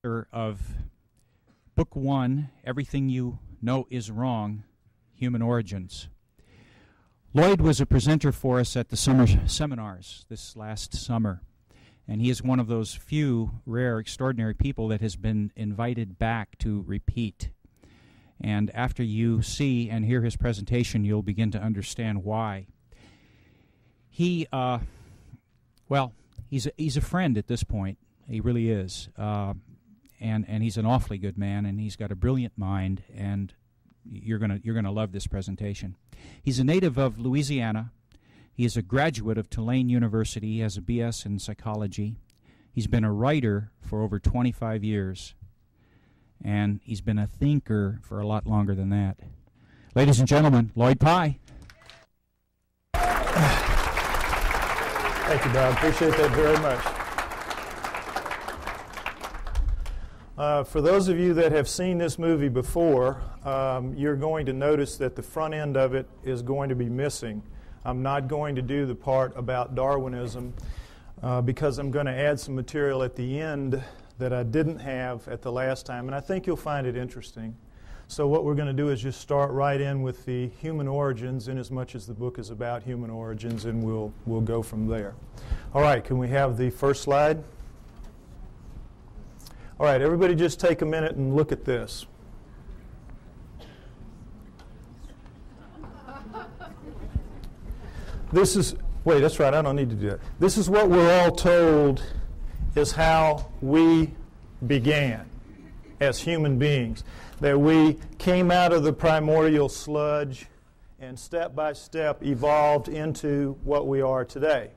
of Book 1, Everything You Know Is Wrong, Human Origins. Lloyd was a presenter for us at the summer seminars this last summer, and he is one of those few, rare, extraordinary people that has been invited back to repeat. And after you see and hear his presentation, you'll begin to understand why. He's a friend at this point. He really is. And he's an awfully good man, and he's got a brilliant mind, and you're gonna love this presentation. He's a native of Louisiana. He is a graduate of Tulane University. He has a BS in psychology. He's been a writer for over 25 years, and he's been a thinker for a lot longer than that. Ladies and gentlemen, Lloyd Pye. Thank you, Bob. Appreciate that very much. For those of you that have seen this movie before, you're going to notice that the front end of it is going to be missing. I'm not going to do the part about Darwinism because I'm going to add some material at the end that I didn't have at the last time, and I think you'll find it interesting. So what we're going to do is just start right in with the human origins, in as much as the book is about human origins, and we'll go from there. All right, can we have the first slide? All right, everybody just take a minute and look at this. Wait, that's right, I don't need to do that. This is what we're all told is how we began as human beings. That we came out of the primordial sludge and step by step evolved into what we are today.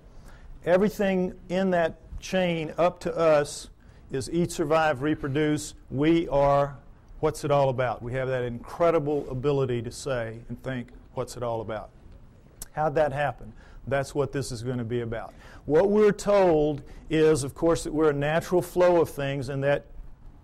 Everything in that chain up to us is eat, survive, reproduce. We are, what's it all about? We have that incredible ability to say and think, what's it all about? How'd that happen? That's what this is going to be about. What we're told is, of course, that we're a natural flow of things, and that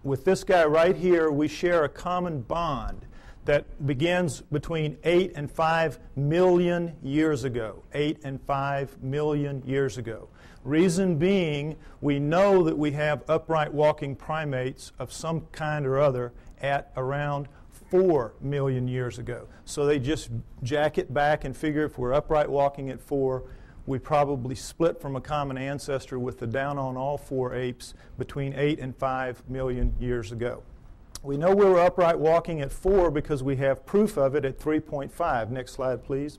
with this guy right here, we share a common bond that begins between 8 and 5 million years ago. 8 and 5 million years ago. Reason being, we know that we have upright walking primates of some kind or other at around 4 million years ago. So they just jack it back and figure if we're upright walking at 4, we probably split from a common ancestor with the down on all 4 apes between 8 and 5 million years ago. We know we were upright walking at 4 because we have proof of it at 3.5. Next slide, please.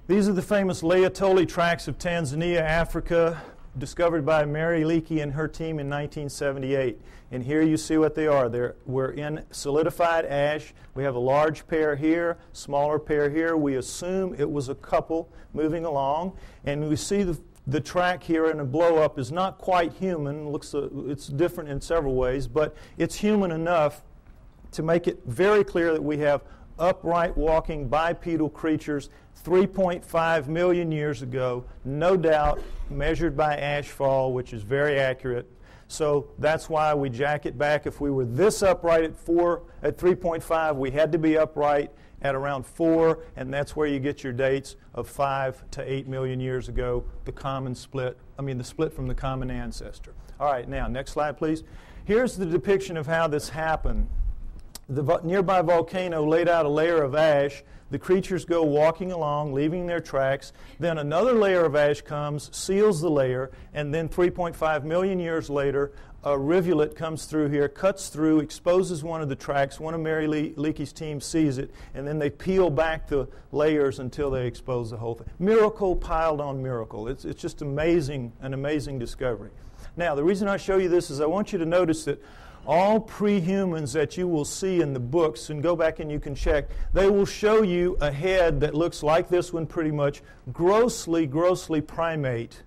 These are the famous Laetoli tracts of Tanzania, Africa, discovered by Mary Leakey and her team in 1978. And here you see what they are. We're in solidified ash. We have a large pair here, smaller pair here. We assume it was a couple moving along. And we see the track here in a blow-up is not quite human. It's different in several ways, but it's human enough to make it very clear that we have upright walking bipedal creatures 3.5 million years ago, no doubt, measured by ashfall, which is very accurate. So that's why we jack it back. If we were this upright at 3.5, we had to be upright at around 4, and that's where you get your dates of 5 to 8 million years ago, the split from the common ancestor. All right, now, next slide, please. Here's the depiction of how this happened. The nearby volcano laid out a layer of ash. The creatures go walking along, leaving their tracks. Then another layer of ash comes, seals the layer, and then 3.5 million years later, a rivulet comes through here, cuts through, exposes one of the tracks. One of Mary Leakey's team sees it, and then they peel back the layers until they expose the whole thing. Miracle piled on miracle. It's just amazing, an amazing discovery. Now, the reason I show you this is I want you to notice that all pre-humans that you will see in the books, and go back and you can check, they will show you a head that looks like this one pretty much, grossly primate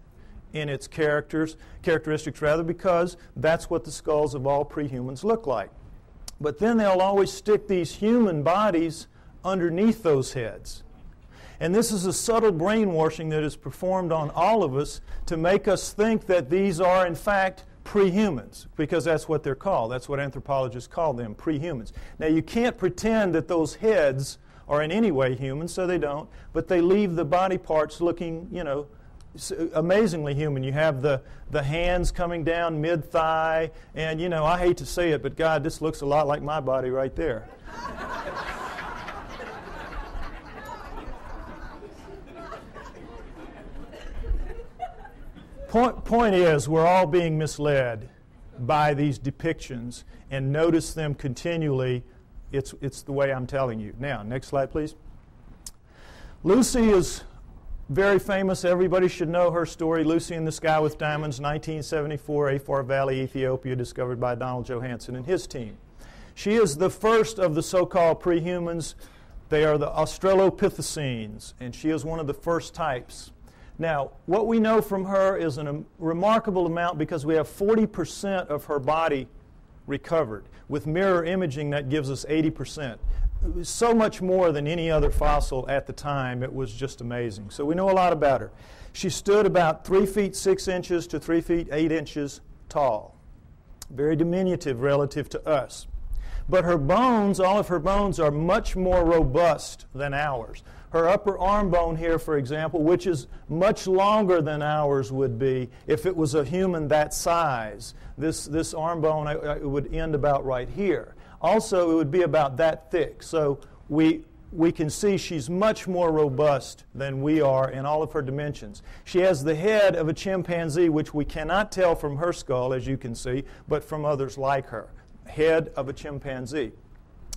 in its characteristics rather, because that's what the skulls of all pre-humans look like. But then they'll always stick these human bodies underneath those heads. And this is a subtle brainwashing that is performed on all of us to make us think that these are, in fact, pre-humans, because that's what they're called. That's what anthropologists call them, pre-humans. Now, you can't pretend that those heads are in any way human, so they don't, but they leave the body parts looking, amazingly human. You have the hands coming down mid-thigh, and you know, I hate to say it, but God, this looks a lot like my body right there. Point is, we're all being misled by these depictions, and notice them continually. It's the way I'm telling you. Now, next slide, please. Lucy is very famous. Everybody should know her story. Lucy in the Sky with Diamonds, 1974, Afar Valley, Ethiopia, discovered by Donald Johanson and his team. She is the first of the so-called prehumans. They are the Australopithecines, and she is one of the first types. Now, what we know from her is a remarkable amount because we have 40% of her body recovered. With mirror imaging, that gives us 80%. It was so much more than any other fossil at the time. It was just amazing. So we know a lot about her. She stood about 3 feet 6 inches to 3 feet 8 inches tall. Very diminutive relative to us. But her bones, all of her bones, are much more robust than ours. Her upper arm bone here, for example, which is much longer than ours would be if it was a human that size. This arm bone it would end about right here. Also, it would be about that thick. So we can see she's much more robust than we are in all of her dimensions. She has the head of a chimpanzee, which we cannot tell from her skull, as you can see, but from others like her. Head of a chimpanzee.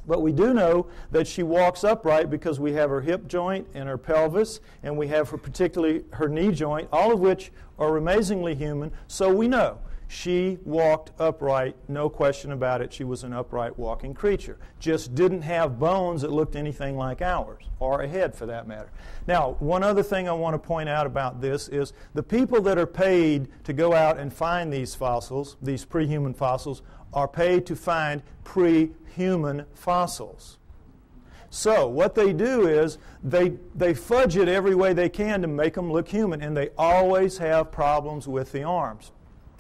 But we do know that she walks upright because we have her hip joint and her pelvis, and we have particularly her knee joint, all of which are amazingly human. So we know she walked upright, no question about it. She was an upright walking creature. Just didn't have bones that looked anything like ours, or a head for that matter. Now, one other thing I want to point out about this is the people that are paid to go out and find these fossils, these pre-human fossils, are paid to find pre-human fossils. So what they do is they fudge it every way they can to make them look human, and they always have problems with the arms.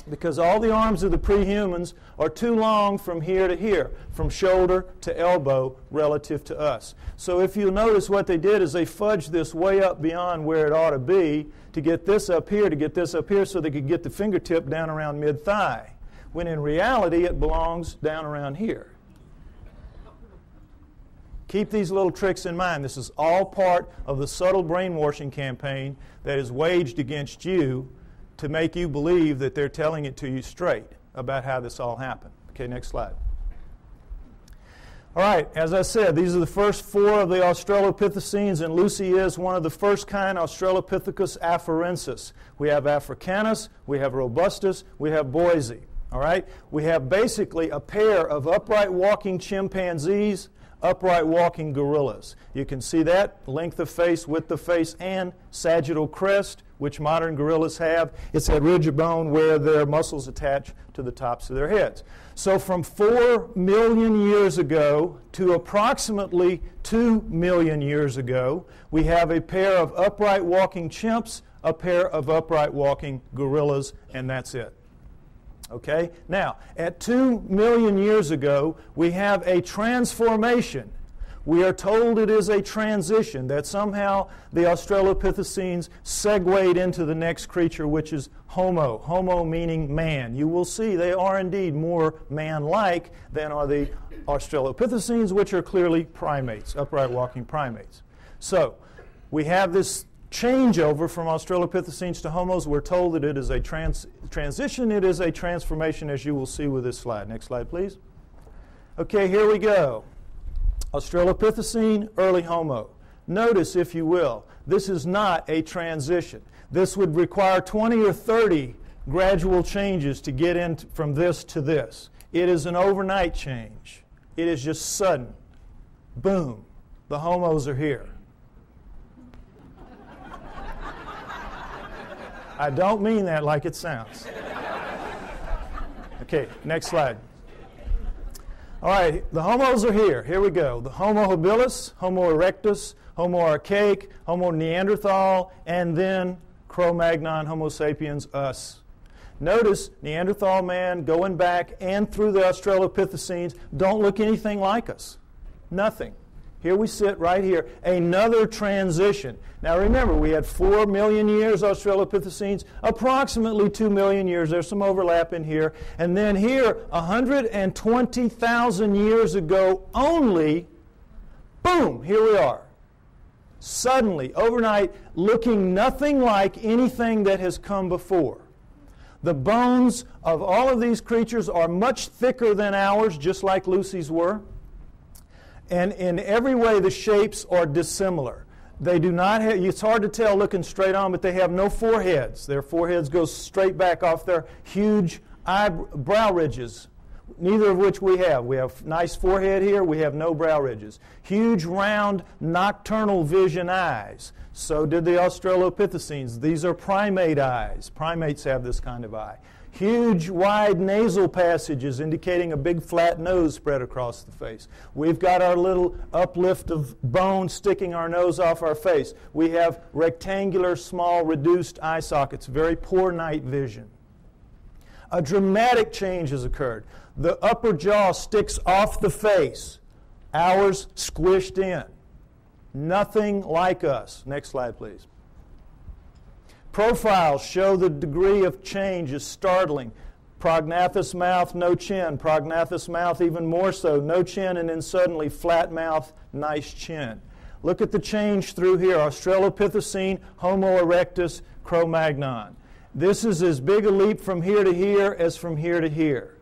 Because all the arms of the pre-humans are too long from here to here, from shoulder to elbow relative to us. So if you notice what they did is they fudged this way up beyond where it ought to be to get this up here, so they could get the fingertip down around mid-thigh, when in reality it belongs down around here. Keep these little tricks in mind. This is all part of the subtle brainwashing campaign that is waged against you to make you believe that they're telling it to you straight about how this all happened. Okay, next slide. All right, as I said, these are the first 4 of the Australopithecines, and Lucy is one of the first kind, Australopithecus afarensis. We have Africanus, we have Robustus, we have Boise. All right, we have basically a pair of upright walking chimpanzees, upright walking gorillas. You can see that, length of face, width of face, and sagittal crest, which modern gorillas have. It's that ridge of bone where their muscles attach to the tops of their heads. So from 4 million years ago to approximately 2 million years ago, we have a pair of upright walking chimps, a pair of upright walking gorillas, and that's it. Okay? Now, at 2 million years ago, we have a transformation. We are told it is a transition, that somehow the Australopithecines segued into the next creature, which is Homo. Homo meaning man. You will see they are indeed more man-like than are the Australopithecines, which are clearly primates, upright walking primates. So, we have this changeover from Australopithecines to Homos. We're told that it is a transition, it is a transformation, as you will see with this slide. Next slide, please. Okay, here we go. Australopithecine, early Homo. Notice, if you will, this is not a transition. This would require 20 or 30 gradual changes to get in from this to this. It is an overnight change. It is just sudden. Boom. The Homos are here. I don't mean that like it sounds. Okay, next slide. All right, the Homos are here. Here we go. The Homo habilis, Homo erectus, Homo archaic, Homo neanderthal, and then Cro-Magnon, Homo sapiens, us. Notice Neanderthal man going back and through the Australopithecines don't look anything like us. Nothing. Here we sit right here, another transition. Now remember, we had 4 million years Australopithecines, approximately 2 million years. There's some overlap in here. And then here, 120,000 years ago only, boom, here we are. Suddenly, overnight, looking nothing like anything that has come before. The bones of all of these creatures are much thicker than ours, just like Lucy's were. And in every way, the shapes are dissimilar. They do not have, it's hard to tell looking straight on, but they have no foreheads. Their foreheads go straight back off their huge brow ridges, neither of which we have. We have nice forehead here. We have no brow ridges. Huge, round, nocturnal vision eyes. So did the Australopithecines. These are primate eyes. Primates have this kind of eye. Huge, wide nasal passages indicating a big flat nose spread across the face. We've got our little uplift of bone sticking our nose off our face. We have rectangular, small, reduced eye sockets, very poor night vision. A dramatic change has occurred. The upper jaw sticks off the face. Ours squished in. Nothing like us. Next slide, please. Profiles show the degree of change is startling. Prognathous mouth, no chin. Prognathous mouth even more so, no chin, and then suddenly flat mouth, nice chin. Look at the change through here. Australopithecine, Homo erectus, Cro-Magnon. This is as big a leap from here to here as from here to here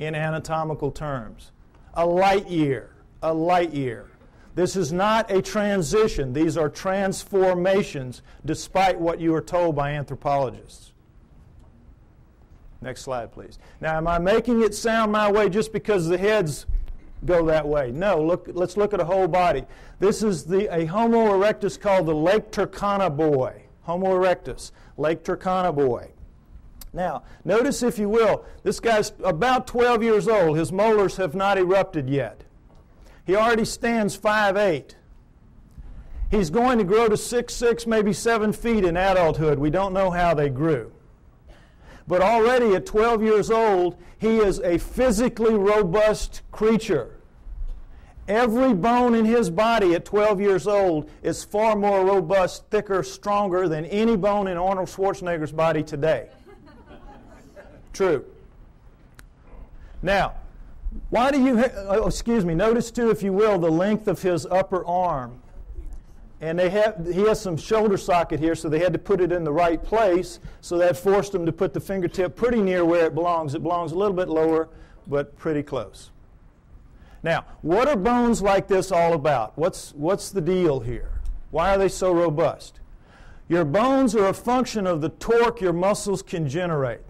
in anatomical terms. A light year, a light year. This is not a transition. These are transformations, despite what you are told by anthropologists. Next slide, please. Now, am I making it sound my way just because the heads go that way? No, let's look at a whole body. This is a Homo erectus called the Lake Turkana boy. Homo erectus, Lake Turkana boy. Now, notice, if you will, this guy's about 12 years old. His molars have not erupted yet. He already stands 5'8". He's going to grow to 6'6", maybe 7 feet in adulthood. We don't know how they grew. But already at 12 years old, he is a physically robust creature. Every bone in his body at 12 years old is far more robust, thicker, stronger than any bone in Arnold Schwarzenegger's body today. True. Now, why do you, notice too, if you will, the length of his upper arm. And he has some shoulder socket here, so they had to put it in the right place, so that forced them to put the fingertip pretty near where it belongs. It belongs a little bit lower, but pretty close. Now, what are bones like this all about? What's the deal here? Why are they so robust? Your bones are a function of the torque your muscles can generate.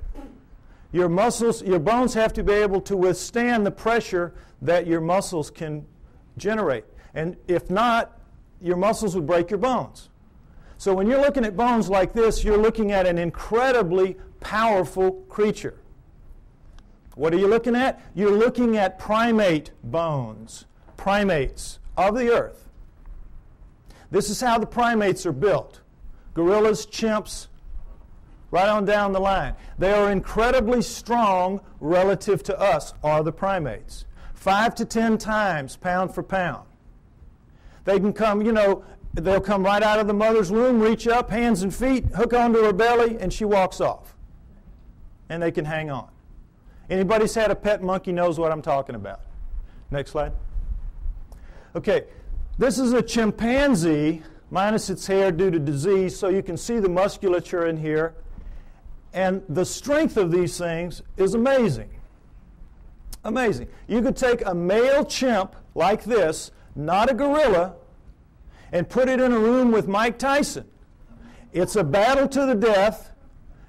Your bones have to be able to withstand the pressure that your muscles can generate. And if not, your muscles would break your bones. So when you're looking at bones like this, you're looking at an incredibly powerful creature. What are you looking at? You're looking at primate bones, primates of the earth. This is how the primates are built. Gorillas, chimps, right on down the line. They are incredibly strong relative to us, are the primates. 5 to 10 times pound for pound. They can come, they'll come right out of the mother's womb, reach up, hands and feet, hook onto her belly, and she walks off. And they can hang on. Anybody's had a pet monkey knows what I'm talking about. Next slide. Okay, this is a chimpanzee minus its hair due to disease, so you can see the musculature in here. And the strength of these things is amazing. Amazing. You could take a male chimp like this, not a gorilla, and put it in a room with Mike Tyson. It's a battle to the death,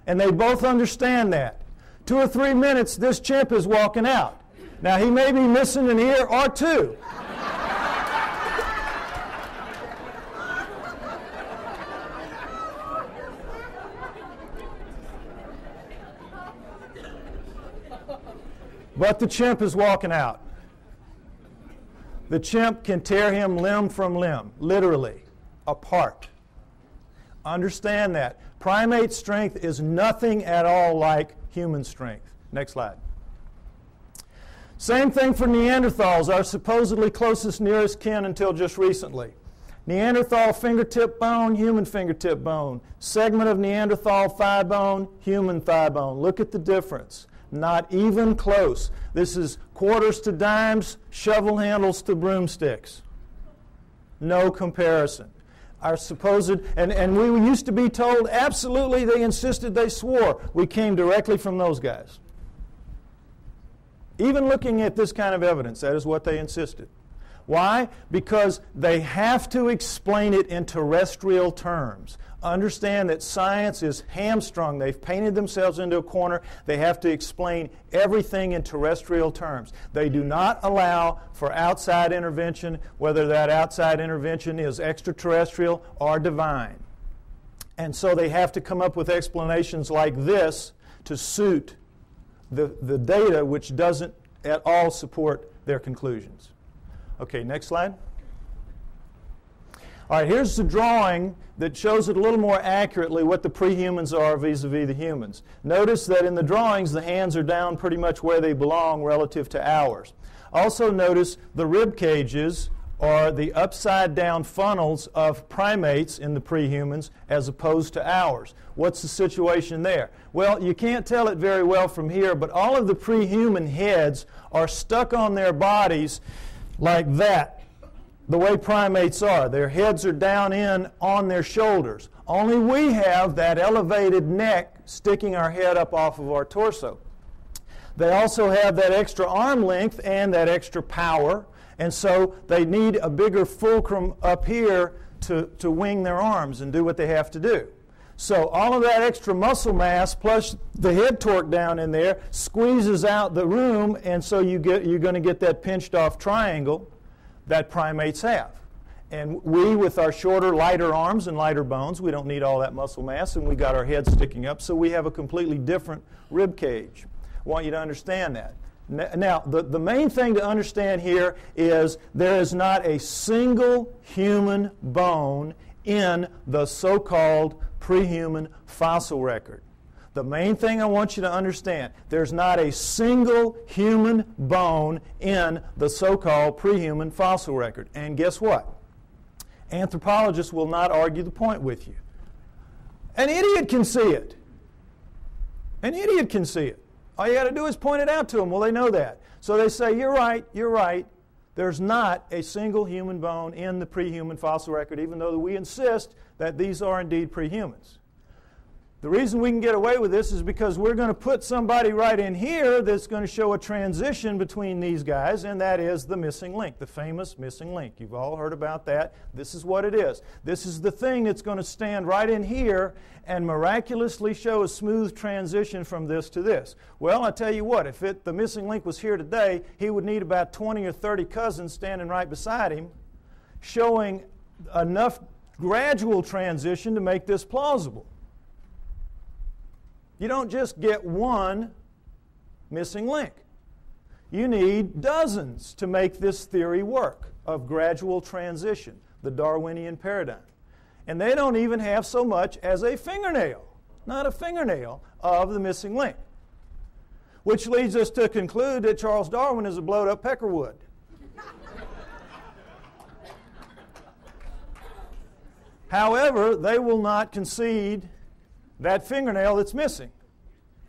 and they both understand that. 2 or 3 minutes, this chimp is walking out. Now, he may be missing an ear or two. But the chimp is walking out. The chimp can tear him limb from limb, literally, apart. Understand that. Primate strength is nothing at all like human strength. Next slide. Same thing for Neanderthals, our supposedly closest nearest kin until just recently. Neanderthal fingertip bone, human fingertip bone. Segment of Neanderthal thigh bone, human thigh bone. Look at the difference. Not even close. This is quarters to dimes, shovel handles to broomsticks. No comparison. Our supposed, and we used to be told absolutely, they insisted, they swore. We came directly from those guys. Even looking at this kind of evidence, that is what they insisted. Why? Because they have to explain it in terrestrial terms. Understand that science is hamstrung. They've painted themselves into a corner. They have to explain everything in terrestrial terms. They do not allow for outside intervention, whether that outside intervention is extraterrestrial or divine. And so they have to come up with explanations like this to suit the data, which doesn't at all support their conclusions. Okay, next slide. All right, here's the drawing that shows it a little more accurately what the prehumans are vis-a-vis the humans. Notice that in the drawings the hands are down pretty much where they belong relative to ours. Also notice the rib cages are the upside down funnels of primates in the prehumans as opposed to ours. What's the situation there? Well, you can't tell it very well from here, but all of the prehuman heads are stuck on their bodies like that, the way primates are. Their heads are down in on their shoulders. Only we have that elevated neck sticking our head up off of our torso. They also have that extra arm length and that extra power, and so they need a bigger fulcrum up here to wing their arms and do what they have to do. So all of that extra muscle mass plus the head torque down in there squeezes out the room, and so you're going to get that pinched off triangle that primates have. And we, with our shorter, lighter arms and lighter bones, we don't need all that muscle mass, and we got our heads sticking up, so we have a completely different rib cage. I want you to understand that. Now, the main thing to understand here is there is not a single human bone in the so-called prehuman fossil record. The main thing I want you to understand, there's not a single human bone in the so-called prehuman fossil record. And guess what? Anthropologists will not argue the point with you. An idiot can see it. An idiot can see it. All you got to do is point it out to them. Well, they know that. So they say, you're right, you're right. There's not a single human bone in the prehuman fossil record, even though we insist that these are indeed prehumans. The reason we can get away with this is because we're going to put somebody right in here that's going to show a transition between these guys, and that is the missing link, the famous missing link. You've all heard about that. This is what it is. This is the thing that's going to stand right in here and miraculously show a smooth transition from this to this. Well, I tell you what, if the missing link was here today, he would need about 20 or 30 cousins standing right beside him, showing enough gradual transition to make this plausible. You don't just get one missing link. You need dozens to make this theory work of gradual transition, the Darwinian paradigm. And they don't even have so much as a fingernail, not a fingernail, of the missing link. Which leads us to conclude that Charles Darwin is a blowed-up peckerwood. However, they will not concede that fingernail that's missing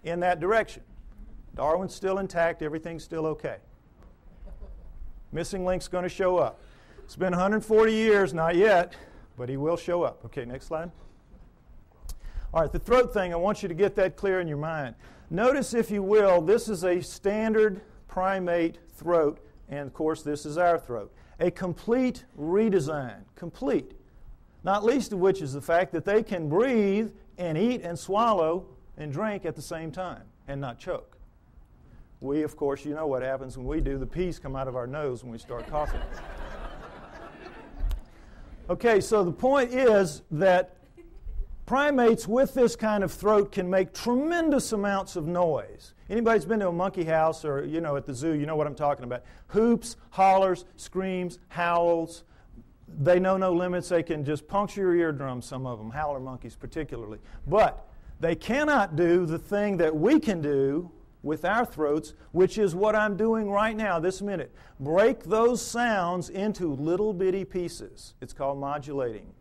in that direction. Darwin's still intact, everything's still okay. Missing link's going to show up. It's been 140 years, not yet, but he will show up. Okay, next slide. All right, the throat thing, I want you to get that clear in your mind. Notice, if you will, this is a standard primate throat, and of course this is our throat. A complete redesign, complete. Not least of which is the fact that they can breathe and eat and swallow and drink at the same time and not choke. We, of course, you know what happens when we do. The peas come out of our nose when we start coughing. Okay, so the point is that primates with this kind of throat can make tremendous amounts of noise. Anybody's been to a monkey house or, at the zoo, you know what I'm talking about. Hoops, hollers, screams, howls. They know no limits. They can just puncture your eardrums, some of them, howler monkeys particularly. But they cannot do the thing that we can do with our throats, which is what I'm doing right now, this minute. Break those sounds into little bitty pieces. It's called modulating.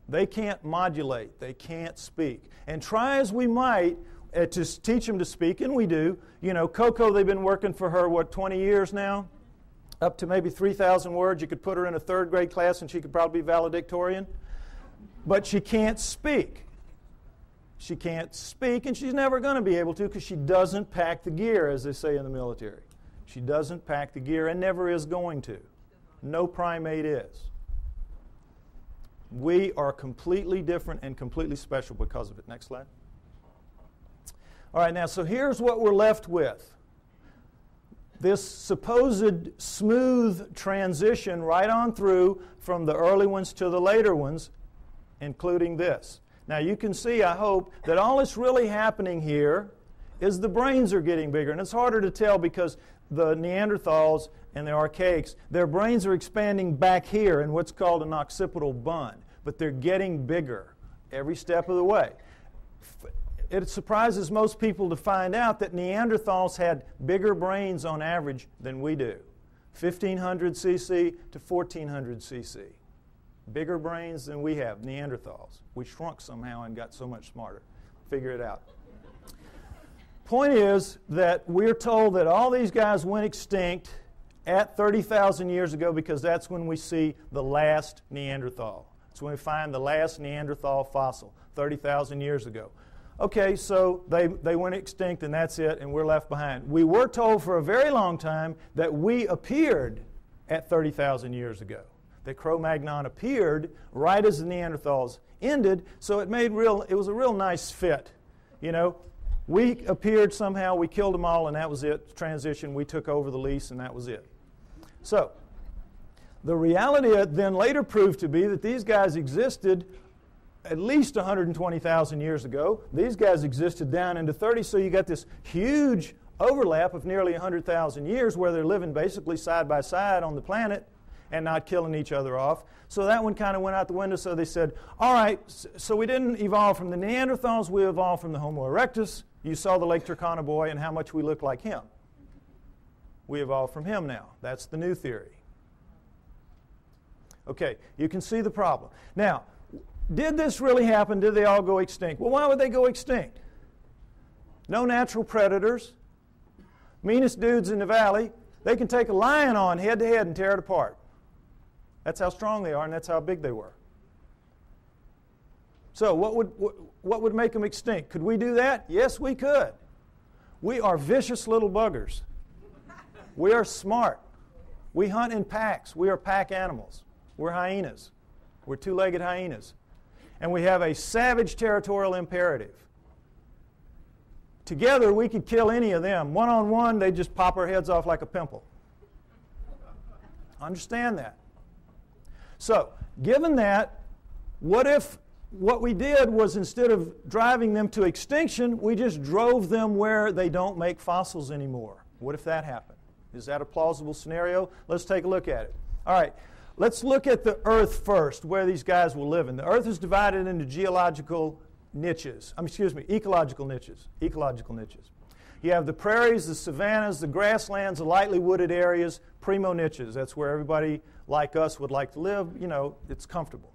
They can't modulate. They can't speak. And try as we might to teach them to speak, and we do. You know, Coco, they've been working for her, 20 years now? Up to maybe 3,000 words. You could put her in a third grade class and she could probably be valedictorian. But she can't speak. She can't speak, and she's never going to be able to because she doesn't pack the gear, as they say in the military. She doesn't pack the gear and never is going to. No primate is. We are completely different and completely special because of it. Next slide. All right, now, so here's what we're left with. This supposed smooth transition right on through from the early ones to the later ones, including this. Now, you can see, I hope, that all that's really happening here is the brains are getting bigger. And it's harder to tell because the Neanderthals and the archaics, their brains are expanding back here in what's called an occipital bun. But they're getting bigger every step of the way. It surprises most people to find out that Neanderthals had bigger brains on average than we do. 1,500 cc to 1,400 cc. Bigger brains than we have, Neanderthals. We shrunk somehow and got so much smarter. Figure it out. Point is that we're told that all these guys went extinct at 30,000 years ago because that's when we see the last Neanderthal. It's when we find the last Neanderthal fossil, 30,000 years ago. Okay, so they went extinct and that's it, and we're left behind. We were told for a very long time that we appeared at 30,000 years ago. That Cro-Magnon appeared right as the Neanderthals ended, so it was a real nice fit. You know, we appeared somehow, we killed them all, and that was it. Transition, we took over the lease, and that was it. So, the reality then later proved to be that these guys existed at least 120,000 years ago. These guys existed down into 30, so you got this huge overlap of nearly 100,000 years where they're living basically side by side on the planet and not killing each other off. So that one kind of went out the window, so they said, all right, so we didn't evolve from the Neanderthals, we evolved from the Homo erectus. You saw the Lake Turkana boy and how much we look like him. We evolved from him now. That's the new theory. Okay, you can see the problem. Now, did this really happen? Did they all go extinct? Well, why would they go extinct? No natural predators. Meanest dudes in the valley. They can take a lion on head to head and tear it apart. That's how strong they are, and that's how big they were. So what would make them extinct? Could we do that? Yes, we could. We are vicious little buggers. We are smart. We hunt in packs. We are pack animals. We're hyenas. We're two-legged hyenas. And we have a savage territorial imperative. Together, we could kill any of them. One-on-one, they'd just pop our heads off like a pimple. Understand that. So, given that, what if what we did was instead of driving them to extinction, we just drove them where they don't make fossils anymore? What if that happened? Is that a plausible scenario? Let's take a look at it. All right. Let's look at the Earth first, where these guys will live in. The Earth is divided into ecological niches. Ecological niches. You have the prairies, the savannas, the grasslands, the lightly wooded areas, primo niches. That's where everybody like us would like to live. You know, it's comfortable.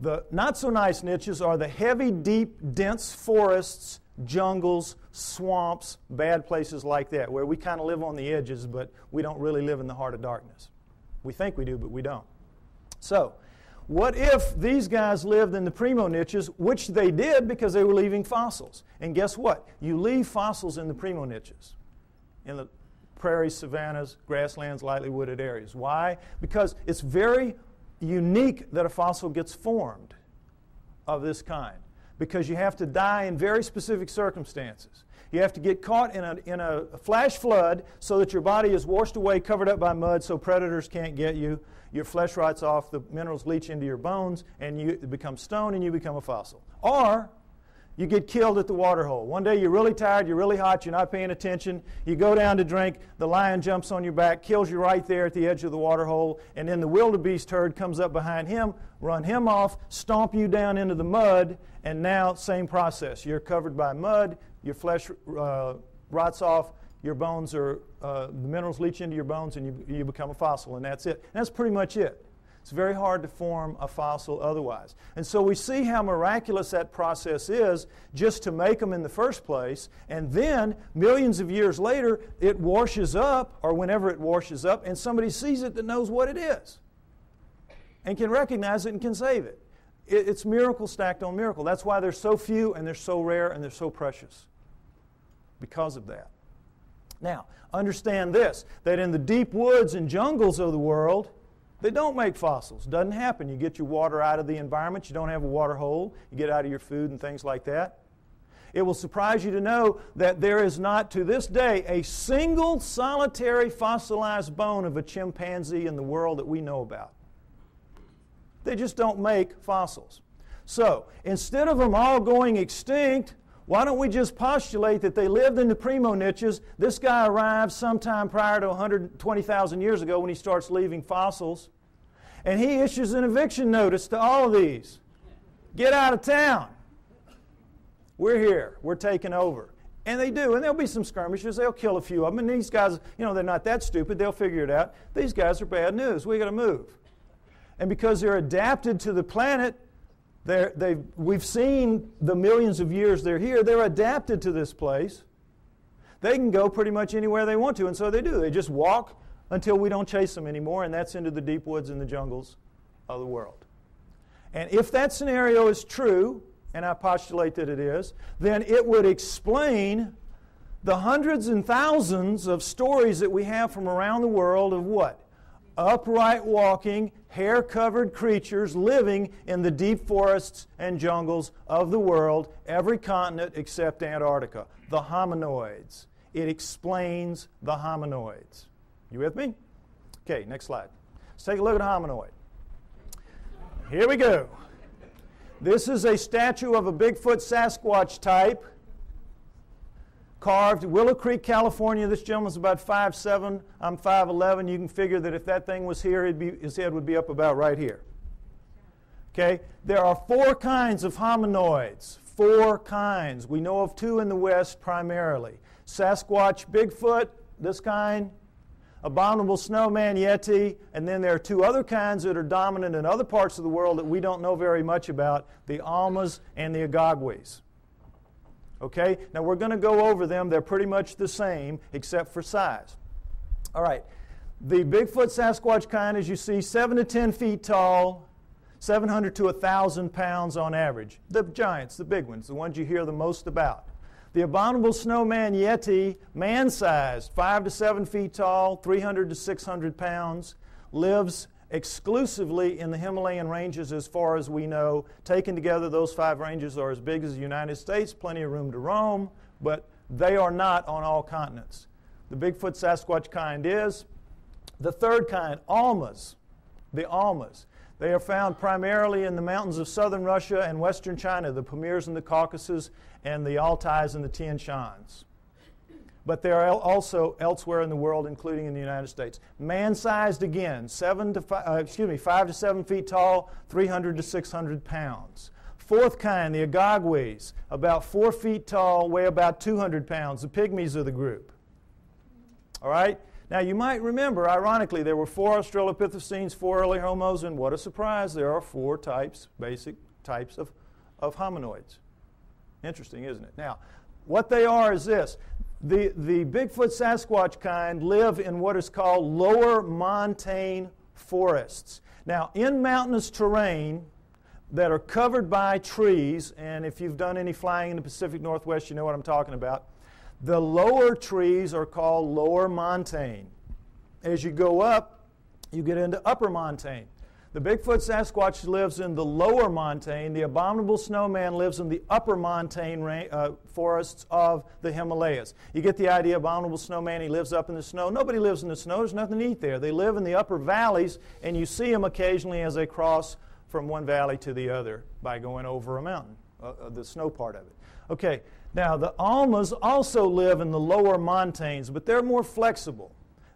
The not-so-nice niches are the heavy, deep, dense forests, jungles, swamps, bad places like that, where we kind of live on the edges, but we don't really live in the heart of darkness. We think we do, but we don't. So, what if these guys lived in the primo niches, which they did because they were leaving fossils? And guess what? You leave fossils in the primo niches, in the prairies, savannas, grasslands, lightly wooded areas. Why? Because it's very unique that a fossil gets formed of this kind, because you have to die in very specific circumstances. You have to get caught in a flash flood so that your body is washed away, covered up by mud, so predators can't get you. Your flesh rots off, the minerals leach into your bones, and you become stone and you become a fossil. Or you get killed at the water hole. One day you're really tired, you're really hot, you're not paying attention. You go down to drink, the lion jumps on your back, kills you right there at the edge of the water hole, and then the wildebeest herd comes up behind him, run him off, stomp you down into the mud, and now same process. You're covered by mud, your flesh rots off, your bones are, the minerals leach into your bones and you become a fossil, and that's it. And that's pretty much it. It's very hard to form a fossil otherwise. And so we see how miraculous that process is just to make them in the first place, and then millions of years later it washes up, or whenever it washes up, and somebody sees it that knows what it is and can recognize it and can save it. It's miracle stacked on miracle. That's why they're so few and they're so rare and they're so precious because of that. Now, understand this, that in the deep woods and jungles of the world, they don't make fossils. Doesn't happen. You get your water out of the environment. You don't have a water hole. You get out of your food and things like that. It will surprise you to know that there is not, to this day, a single solitary fossilized bone of a chimpanzee in the world that we know about. They just don't make fossils. So, instead of them all going extinct, why don't we just postulate that they lived in the primo niches? This guy arrives sometime prior to 120,000 years ago when he starts leaving fossils, and he issues an eviction notice to all of these. Get out of town. We're here. We're taking over. And they do, and there'll be some skirmishes. They'll kill a few of them, and these guys, they're not that stupid. They'll figure it out. These guys are bad news. We got to move. And because they're adapted to the planet, we've seen the millions of years they're here. They're adapted to this place. They can go pretty much anywhere they want to, and so they do. They just walk until we don't chase them anymore, and that's into the deep woods and the jungles of the world. And if that scenario is true, and I postulate that it is, then it would explain the hundreds and thousands of stories that we have from around the world of what? Upright walking, hair-covered creatures living in the deep forests and jungles of the world, every continent except Antarctica. The hominoids. It explains the hominoids. You with me? Okay, next slide. Let's take a look at a hominoid. Here we go. This is a statue of a Bigfoot Sasquatch type, carved Willow Creek, California. This gentleman's about 5'7". I'm 5'11". You can figure that if that thing was here, his head would be up about right here. Okay? There are 4 kinds of hominoids. 4 kinds. We know of 2 in the West primarily. Sasquatch, Bigfoot, this kind. Abominable snowman, Yeti. And then there are 2 other kinds that are dominant in other parts of the world that we don't know very much about. The Almas and the Agagwis. Okay, now we're going to go over them. They're pretty much the same except for size. All right, the Bigfoot Sasquatch kind, as you see, 7 to 10 feet tall, 700 to 1,000 pounds on average. The giants, the big ones, the ones you hear the most about. The abominable snowman Yeti, man-sized, 5 to 7 feet tall, 300 to 600 pounds, lives exclusively in the Himalayan ranges as far as we know. Taken together, those 5 ranges are as big as the United States, plenty of room to roam, but they are not on all continents. The Bigfoot Sasquatch kind is. The third kind, Almas. The Almas. They are found primarily in the mountains of southern Russia and western China, the Pamirs and the Caucasus, and the Altais and the Tian Shans. But they are also elsewhere in the world, including in the United States. Man-sized again, 5 to 7 feet tall, 300 to 600 pounds. Fourth kind, the Agagwis, about 4 feet tall, weigh about 200 pounds. The pygmies of the group. All right? Now, you might remember, ironically, there were 4 Australopithecines, 4 early Homos, and what a surprise, there are 4 types, basic types of hominoids. Interesting, isn't it? Now, what they are is this. The Bigfoot Sasquatch kind live in what is called lower montane forests. Now, in mountainous terrain that are covered by trees, and if you've done any flying in the Pacific Northwest, you know what I'm talking about, the lower trees are called lower montane. As you go up, you get into upper montane. The Bigfoot Sasquatch lives in the lower montane. The abominable snowman lives in the upper montane forests of the Himalayas. You get the idea, abominable snowman, he lives up in the snow. Nobody lives in the snow. There's nothing to eat there. They live in the upper valleys, and you see them occasionally as they cross from one valley to the other by going over a mountain, the snow part of it. Okay, now the Almas also live in the lower montanes, but they're more flexible.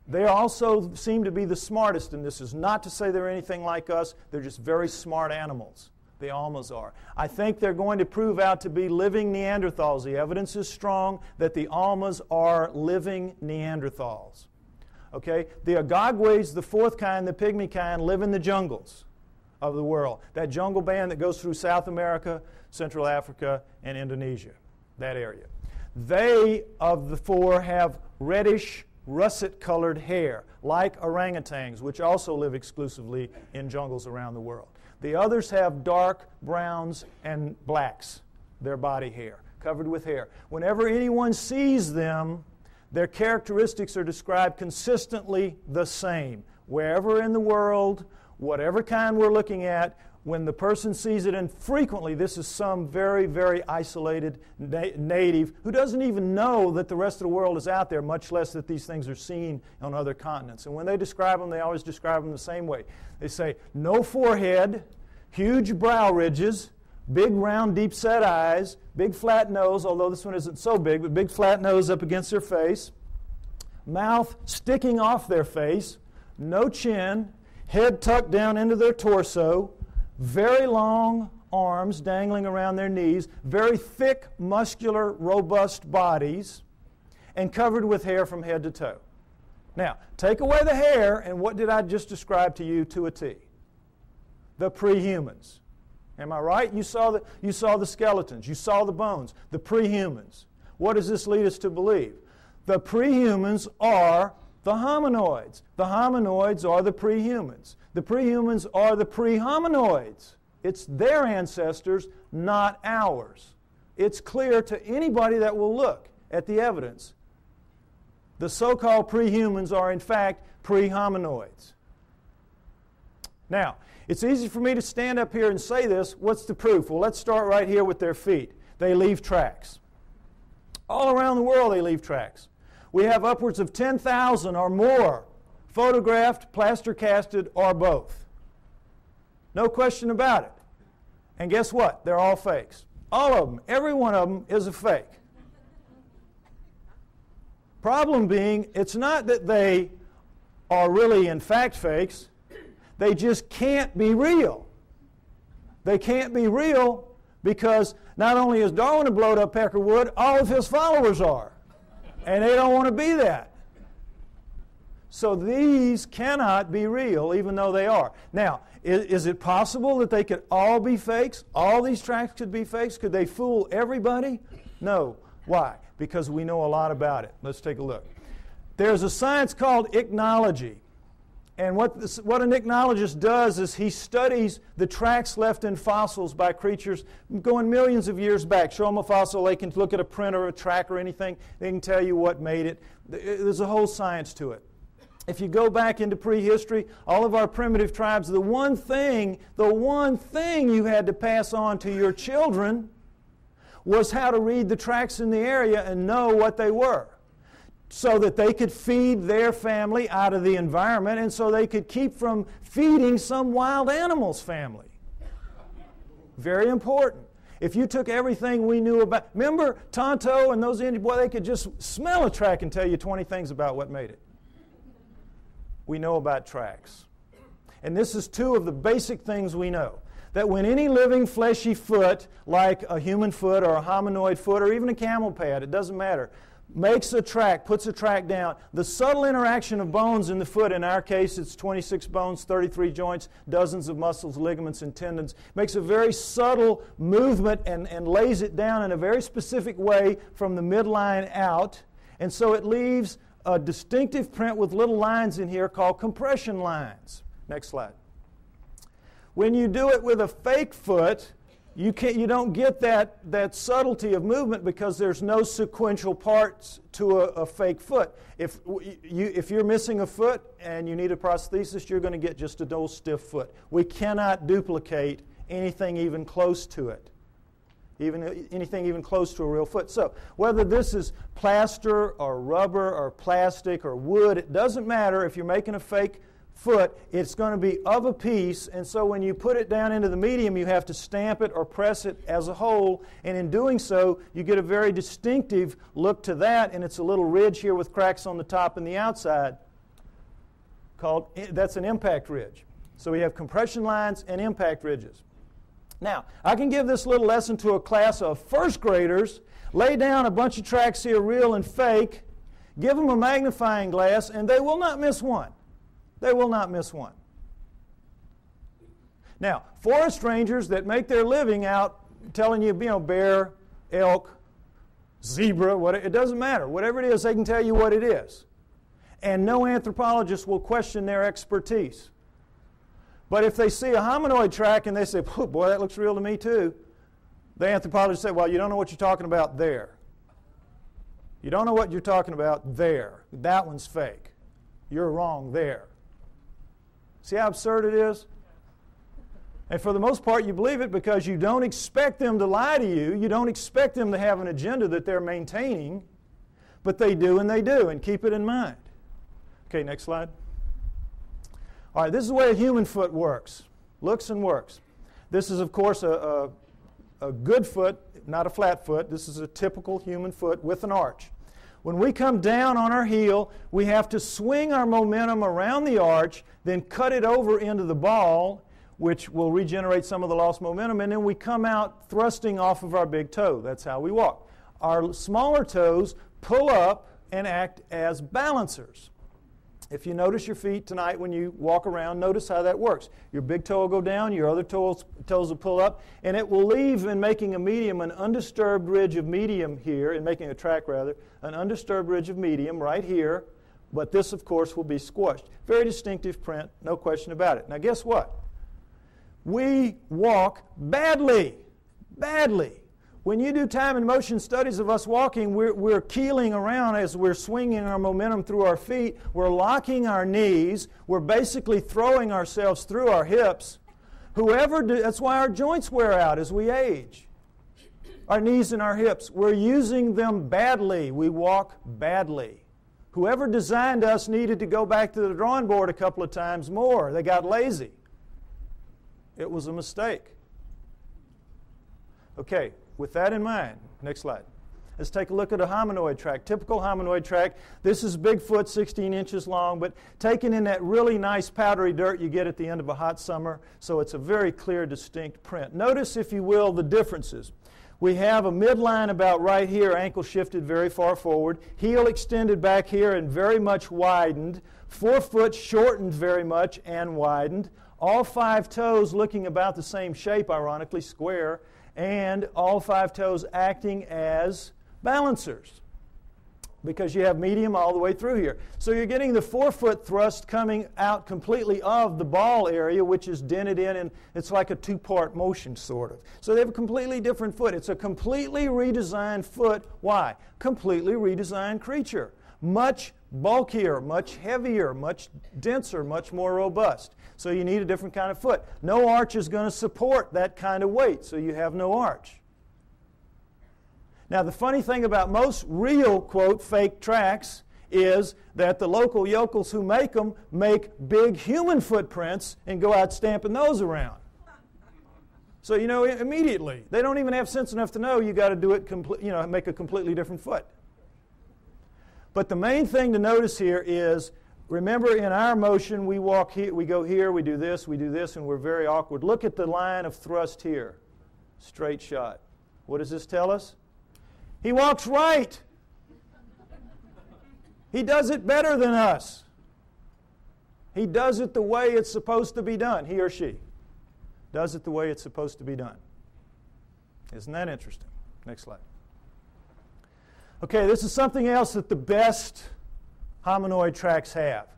They also seem to be the smartest, and this is not to say they're anything like us. They're just very smart animals. The Almas are. I think they're going to prove out to be living Neanderthals. The evidence is strong that the Almas are living Neanderthals. Okay? The Agogwes, the fourth kind, the pygmy kind, live in the jungles of the world. That jungle band that goes through South America, Central Africa, and Indonesia, that area. They, of the four, have reddish, russet-colored hair, like orangutans, which also live exclusively in jungles around the world. The others have dark browns and blacks, their body hair, covered with hair. Whenever anyone sees them, their characteristics are described consistently the same. Wherever in the world, whatever kind we're looking at, when the person sees it, and frequently this is some very, very isolated native who doesn't even know that the rest of the world is out there, much less that these things are seen on other continents. And when they describe them, they always describe them the same way. They say, no forehead, huge brow ridges, big round deep-set eyes, big flat nose, although this one isn't so big, but big flat nose up against their face, mouth sticking off their face, no chin, head tucked down into their torso, very long arms dangling around their knees, very thick, muscular, robust bodies, and covered with hair from head to toe. Now, take away the hair, and what did I just describe to you to a T? The pre-humans. Am I right? You saw the skeletons. You saw the bones. The pre-humans. What does this lead us to believe? The pre-humans are the hominoids. The hominoids are the pre-humans. The pre-humans are the pre-hominoids. It's their ancestors, not ours. It's clear to anybody that will look at the evidence. The so-called pre-humans are, in fact, pre-hominoids. Now, it's easy for me to stand up here and say this. What's the proof? Well, let's start right here with their feet. They leave tracks. All around the world they leave tracks. We have upwards of 10,000 or more photographed, plaster casted, or both. No question about it. And guess what? They're all fakes. All of them. Every one of them is a fake. Problem being, it's not that they are really in fact fakes. They just can't be real. They can't be real because not only is Darwin a blowed up peckerwood, all of his followers are. And they don't want to be that. So these cannot be real, even though they are. Now, is it possible that they could all be fakes? All these tracks could be fakes? Could they fool everybody? No. Why? Because we know a lot about it. Let's take a look. There's a science called ichnology. And what an ichnologist does is he studies the tracks left in fossils by creatures going millions of years back. Show them a fossil, they can look at a print or a track or anything. They can tell you what made it. There's a whole science to it. If you go back into prehistory, all of our primitive tribes, the one thing you had to pass on to your children was how to read the tracks in the area and know what they were, so that they could feed their family out of the environment and so they could keep from feeding some wild animal's family. Very important. If you took everything we knew about, remember Tonto and those Indians, boy, they could just smell a track and tell you 20 things about what made it. We know about tracks. And this is two of the basic things we know. That when any living fleshy foot, like a human foot or a hominoid foot or even a camel pad, it doesn't matter, makes a track, puts a track down, the subtle interaction of bones in the foot, in our case it's 26 bones, 33 joints, dozens of muscles, ligaments, and tendons, makes a very subtle movement and lays it down in a very specific way from the midline out. And so it leaves a distinctive print with little lines in here called compression lines. Next slide. When you do it with a fake foot, you don't get that subtlety of movement because there's no sequential parts to a fake foot. If you're missing a foot and you need a prosthesis, you're going to get just a dull stiff foot. We cannot duplicate anything even close to it. Anything even close to a real foot. So whether this is plaster or rubber or plastic or wood, it doesn't matter. If you're making a fake foot, it's going to be of a piece, and so when you put it down into the medium, you have to stamp it or press it as a whole, and in doing so, you get a very distinctive look to that, and it's a little ridge here with cracks on the top and the outside that's an impact ridge. So we have compression lines and impact ridges. Now, I can give this little lesson to a class of first graders, lay down a bunch of tracks here, real and fake, give them a magnifying glass, and they will not miss one. They will not miss one. Now, forest rangers that make their living out telling you, bear, elk, zebra, it doesn't matter. Whatever it is, they can tell you what it is. And no anthropologist will question their expertise. But if they see a hominoid track and they say, boy, that looks real to me too, the anthropologist say, well, you don't know what you're talking about there. You don't know what you're talking about there. That one's fake. You're wrong there. See how absurd it is? And for the most part, you believe it because you don't expect them to lie to you. You don't expect them to have an agenda that they're maintaining. But they do, and keep it in mind. Okay, next slide. All right, this is the way a human foot works. Looks and works. This is, of course, a good foot, not a flat foot. This is a typical human foot with an arch. When we come down on our heel, we have to swing our momentum around the arch, then cut it over into the ball, which will regenerate some of the lost momentum, and then we come out thrusting off of our big toe. That's how we walk. Our smaller toes pull up and act as balancers. If you notice your feet tonight when you walk around, notice how that works. Your big toe will go down, your other toes will pull up, and it will leave in making a medium an undisturbed ridge of medium here, in making a track rather, an undisturbed ridge of medium right here, but this, of course, will be squashed. Very distinctive print, no question about it. Now guess what? We walk badly. Badly. When you do time and motion studies of us walking, we're keeling around as we're swinging our momentum through our feet. We're locking our knees. We're basically throwing ourselves through our hips. That's why our joints wear out as we age. Our knees and our hips. We're using them badly. We walk badly. Whoever designed us needed to go back to the drawing board a couple of times more. They got lazy. It was a mistake. Okay, with that in mind, next slide. Let's take a look at a hominoid track, typical hominoid track. This is Bigfoot, 16 inches long, but taken in that really nice powdery dirt you get at the end of a hot summer, so it's a very clear, distinct print. Notice, if you will, the differences. We have a midline about right here, ankle shifted very far forward, heel extended back here and very much widened, forefoot shortened very much and widened, all 5 toes looking about the same shape, ironically, square, and all 5 toes acting as balancers because you have medium all the way through here. So you're getting the forefoot thrust coming out completely of the ball area, which is dented in, and it's like a 2-part motion, sort of. So they have a completely different foot. It's a completely redesigned foot. Why? Completely redesigned creature. Much bulkier, much heavier, much denser, much more robust. So you need a different kind of foot. No arch is going to support that kind of weight, so you have no arch. Now, the funny thing about most real, quote, fake tracks is that the local yokels who make them make big human footprints and go out stamping those around. So, immediately, they don't even have sense enough to know you got to do it, make a completely different foot. But the main thing to notice here is, remember, in our motion, we walk here, we go here, we do this, and we're very awkward. Look at the line of thrust here. Straight shot. What does this tell us? He walks right. He does it better than us. He does it the way it's supposed to be done. He or she does it the way it's supposed to be done. Isn't that interesting? Next slide. Okay, this is something else that the best hominoid tracks have.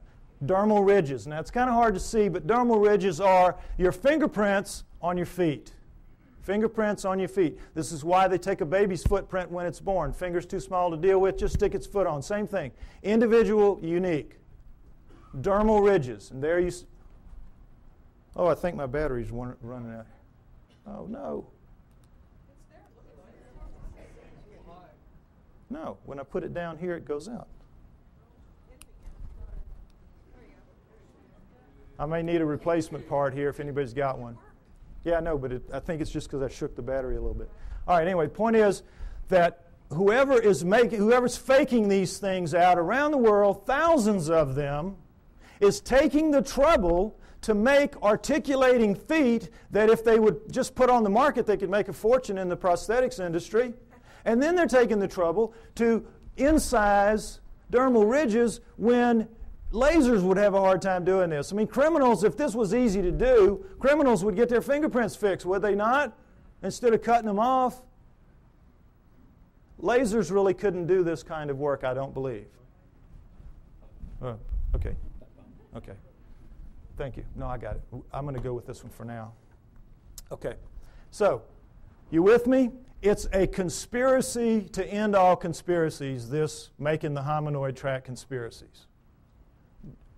Dermal ridges. Now, it's kind of hard to see, but dermal ridges are your fingerprints on your feet. Fingerprints on your feet. This is why they take a baby's footprint when it's born. Finger's too small to deal with, just stick its foot on. Same thing. Individual, unique. Dermal ridges. And there you... Oh, I think my battery's running out. Oh, no. No, when I put it down here, it goes out. I may need a replacement part here if anybody's got one. Yeah, I know, but I think it's just because I shook the battery a little bit. All right, anyway, the point is that whoever's faking these things out around the world, thousands of them, is taking the trouble to make articulating feet that if they would just put on the market, they could make a fortune in the prosthetics industry. And then they're taking the trouble to incise dermal ridges when lasers would have a hard time doing this. I mean, criminals, if this was easy to do, criminals would get their fingerprints fixed, would they not? Instead of cutting them off. Lasers really couldn't do this kind of work, I don't believe. Okay. Okay. Thank you. No, I got it. I'm going to go with this one for now. Okay. So, you with me? It's a conspiracy to end all conspiracies, this making the hominoid track conspiracies.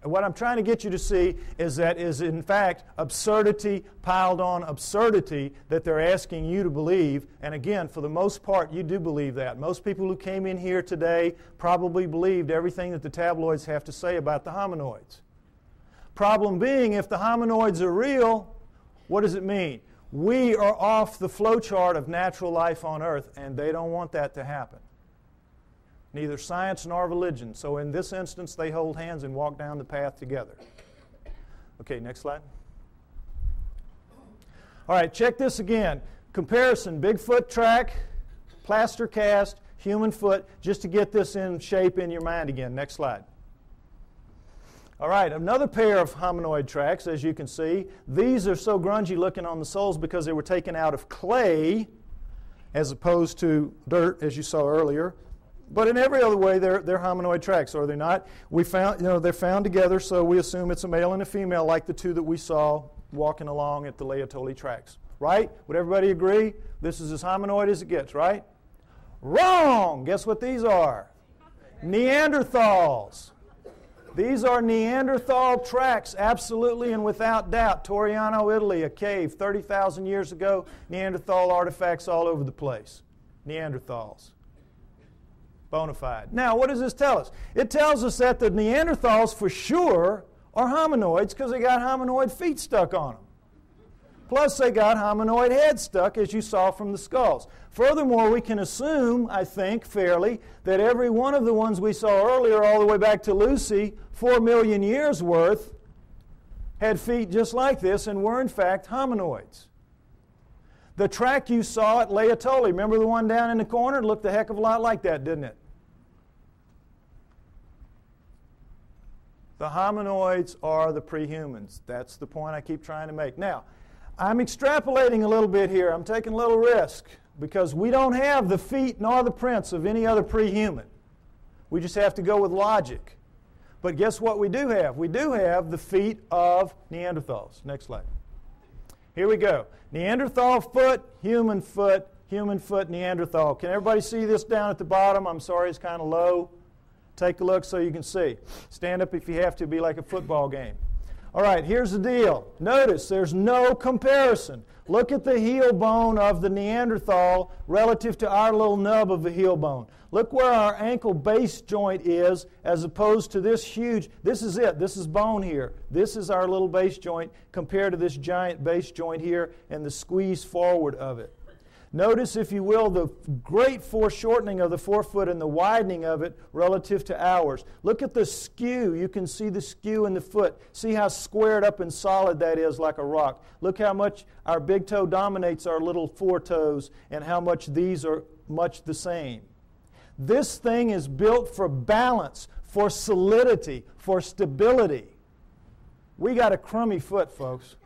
What I'm trying to get you to see is that is in fact absurdity piled on absurdity that they're asking you to believe. And again, for the most part, you do believe that. Most people who came in here today probably believed everything that the tabloids have to say about the hominoids. Problem being, if the hominoids are real, what does it mean? We are off the flowchart of natural life on Earth, and they don't want that to happen. Neither science nor religion. So in this instance, they hold hands and walk down the path together. Okay, next slide. All right, check this again. Comparison, Bigfoot track, plaster cast, human foot, just to get this in shape in your mind again. Next slide. All right, another pair of hominoid tracks, as you can see. These are so grungy looking on the soles because they were taken out of clay as opposed to dirt, as you saw earlier. But in every other way, they're hominoid tracks, are they not? We found, they're found together, so we assume it's a male and a female, like the two that we saw walking along at the Laetoli tracks. Right? Would everybody agree? This is as hominoid as it gets, right? Wrong! Guess what these are? Neanderthals. These are Neanderthal tracks, absolutely and without doubt. Toriano, Italy, a cave 30,000 years ago. Neanderthal artifacts all over the place. Neanderthals. Bona fide. Now, what does this tell us? It tells us that the Neanderthals for sure are hominoids because they got hominoid feet stuck on them. Plus, they got hominoid heads stuck, as you saw from the skulls. Furthermore, we can assume, I think, fairly, that every one of the ones we saw earlier, all the way back to Lucy, 4 million years worth, had feet just like this and were, in fact, hominoids. The track you saw at Laetoli, remember the one down in the corner? It looked a heck of a lot like that, didn't it? The hominoids are the prehumans. That's the point I keep trying to make. Now, I'm extrapolating a little bit here. I'm taking a little risk because we don't have the feet nor the prints of any other prehuman. We just have to go with logic. But guess what we do have? We do have the feet of Neanderthals. Next slide. Here we go. Neanderthal foot, human foot, Neanderthal. Can everybody see this down at the bottom? I'm sorry, it's kind of low. Take a look so you can see. Stand up if you have to, be like a football game. All right, here's the deal. Notice there's no comparison. Look at the heel bone of the Neanderthal relative to our little nub of the heel bone. Look where our ankle base joint is as opposed to this huge, this is it, this is bone here. This is our little base joint compared to this giant base joint here and the squeeze forward of it. Notice, if you will, the great foreshortening of the forefoot and the widening of it relative to ours. Look at the skew. You can see the skew in the foot. See how squared up and solid that is like a rock. Look how much our big toe dominates our little four toes and how much these are much the same. This thing is built for balance, for solidity, for stability. We got a crummy foot, folks.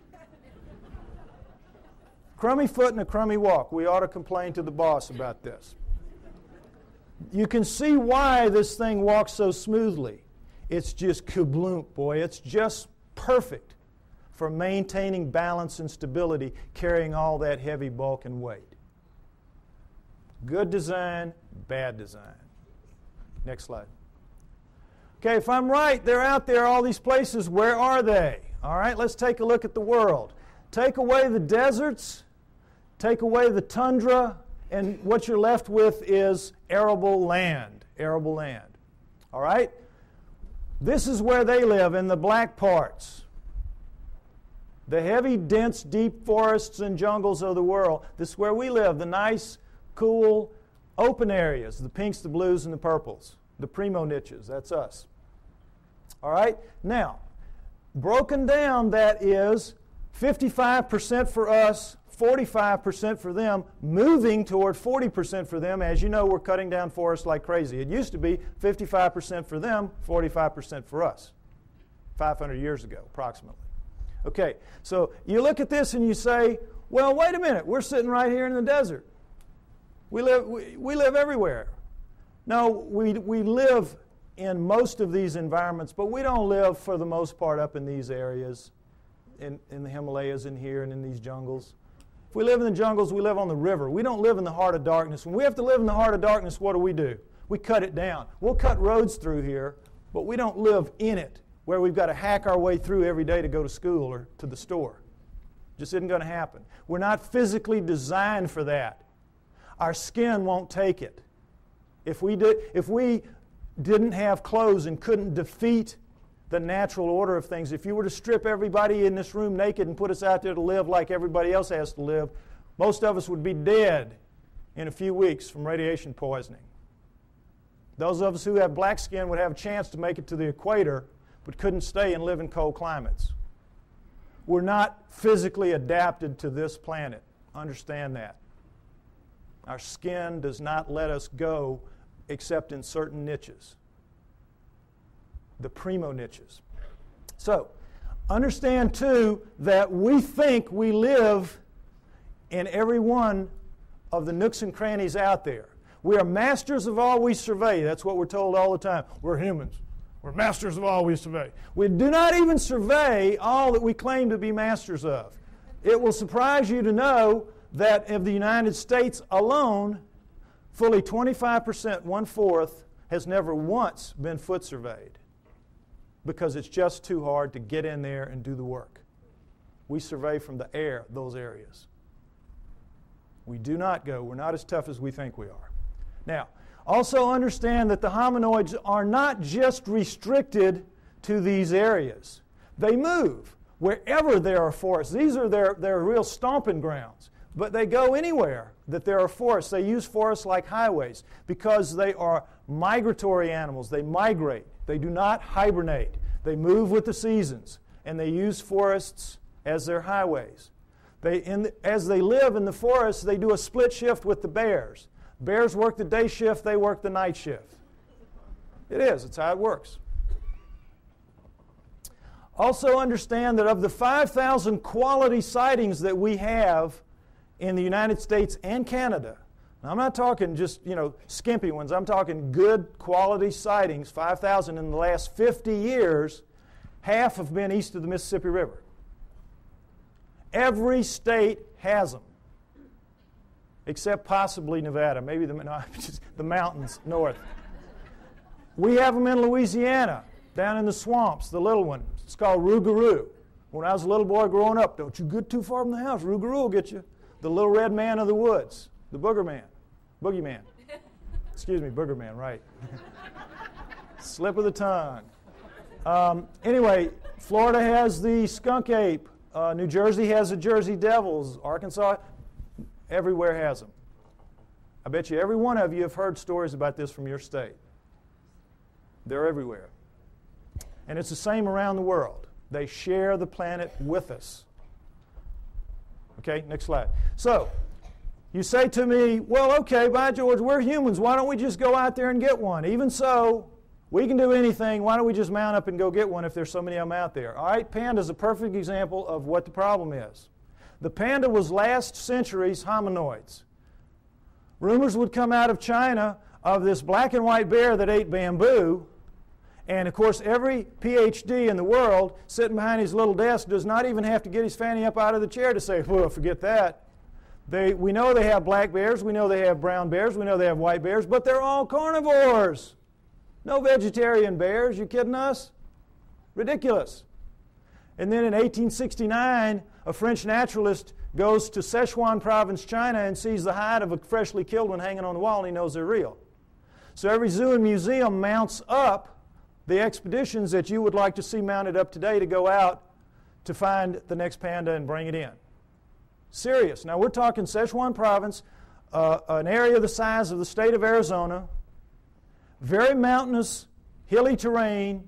Crummy foot and a crummy walk. We ought to complain to the boss about this. You can see why this thing walks so smoothly. It's just kabloomp, boy. It's just perfect for maintaining balance and stability, carrying all that heavy bulk and weight. Good design, bad design. Next slide. Okay, if I'm right, they're out there, all these places. Where are they? All right, let's take a look at the world. Take away the deserts, take away the tundra, and what you're left with is arable land. Arable land. All right? This is where they live, in the black parts. The heavy, dense, deep forests and jungles of the world. This is where we live, the nice, cool, open areas, the pinks, the blues, and the purples. The primo niches, that's us. All right? Now, Broken down, that is 55% for us, 45% for them, moving toward 40% for them. As you know, we're cutting down forests like crazy. It used to be 55% for them, 45% for us, 500 years ago, approximately. Okay, so you look at this and you say, well, wait a minute, we're sitting right here in the desert. We live everywhere. No, we live in most of these environments, but we don't live for the most part up in these areas, in the Himalayas and here and in these jungles. If we live in the jungles, we live on the river. We don't live in the heart of darkness. When we have to live in the heart of darkness, what do? We cut it down. We'll cut roads through here, but we don't live in it, where we've got to hack our way through every day to go to school or to the store. Just isn't going to happen. We're not physically designed for that. Our skin won't take it. If we didn't have clothes and couldn't defeat the natural order of things, if you were to strip everybody in this room naked and put us out there to live like everybody else has to live, most of us would be dead in a few weeks from radiation poisoning. Those of us who have black skin would have a chance to make it to the equator, but couldn't stay and live in cold climates. We're not physically adapted to this planet. Understand that. Our skin does not let us go except in certain niches, the primo niches. So, understand too that we think we live in every one of the nooks and crannies out there. We are masters of all we survey. That's what we're told all the time. We're humans. We're masters of all we survey. We do not even survey all that we claim to be masters of. It will surprise you to know that of the United States alone, fully 25%, 1/4, has never once been foot surveyed because it's just too hard to get in there and do the work. We survey from the air those areas. We do not go. We're not as tough as we think we are. Now, also understand that the hominoids are not just restricted to these areas. They move wherever there are forests. These are their real stomping grounds. But they go anywhere that there are forests. They use forests like highways because they are migratory animals. They migrate. They do not hibernate. They move with the seasons, and they use forests as their highways. As they live in the forests, they do a split shift with the bears. Bears work the day shift, they work the night shift. It is. It's how it works. Also understand that of the 5,000 quality sightings that we have in the United States and Canada, now I'm not talking just, skimpy ones. I'm talking good quality sightings, 5,000 in the last 50 years, half have been east of the Mississippi River. Every state has them, except possibly Nevada, maybe the mountains north. We have them in Louisiana, down in the swamps, the little one. It's called rougarou. When I was a little boy growing up, don't you get too far from the house, rougarou will get you. The little red man of the woods, the boogeyman. Excuse me, boogerman, right. Slip of the tongue. Anyway, Florida has the skunk ape. New Jersey has the Jersey Devils. Arkansas, everywhere has them. I bet you every one of you have heard stories about this from your state. They're everywhere. And it's the same around the world. They share the planet with us. Okay, next slide. So, you say to me, well, okay, by George, we're humans. Why don't we just go out there and get one? Even so, we can do anything. Why don't we just mount up and go get one if there's so many of them out there? All right, panda is a perfect example of what the problem is. The panda was last century's hominoids. Rumors would come out of China of this black and white bear that ate bamboo. And, of course, every PhD in the world sitting behind his little desk does not even have to get his fanny up out of the chair to say, well, forget that. We know they have black bears. We know they have brown bears. We know they have white bears. But they're all carnivores. No vegetarian bears. You kidding us? Ridiculous. And then in 1869, a French naturalist goes to Sichuan province, China, and sees the hide of a freshly killed one hanging on the wall, and he knows they're real. So every zoo and museum mounts up the expeditions that you would like to see mounted up today to go out to find the next panda and bring it in. Serious. Now we're talking Sichuan province, an area the size of the state of Arizona, very mountainous, hilly terrain,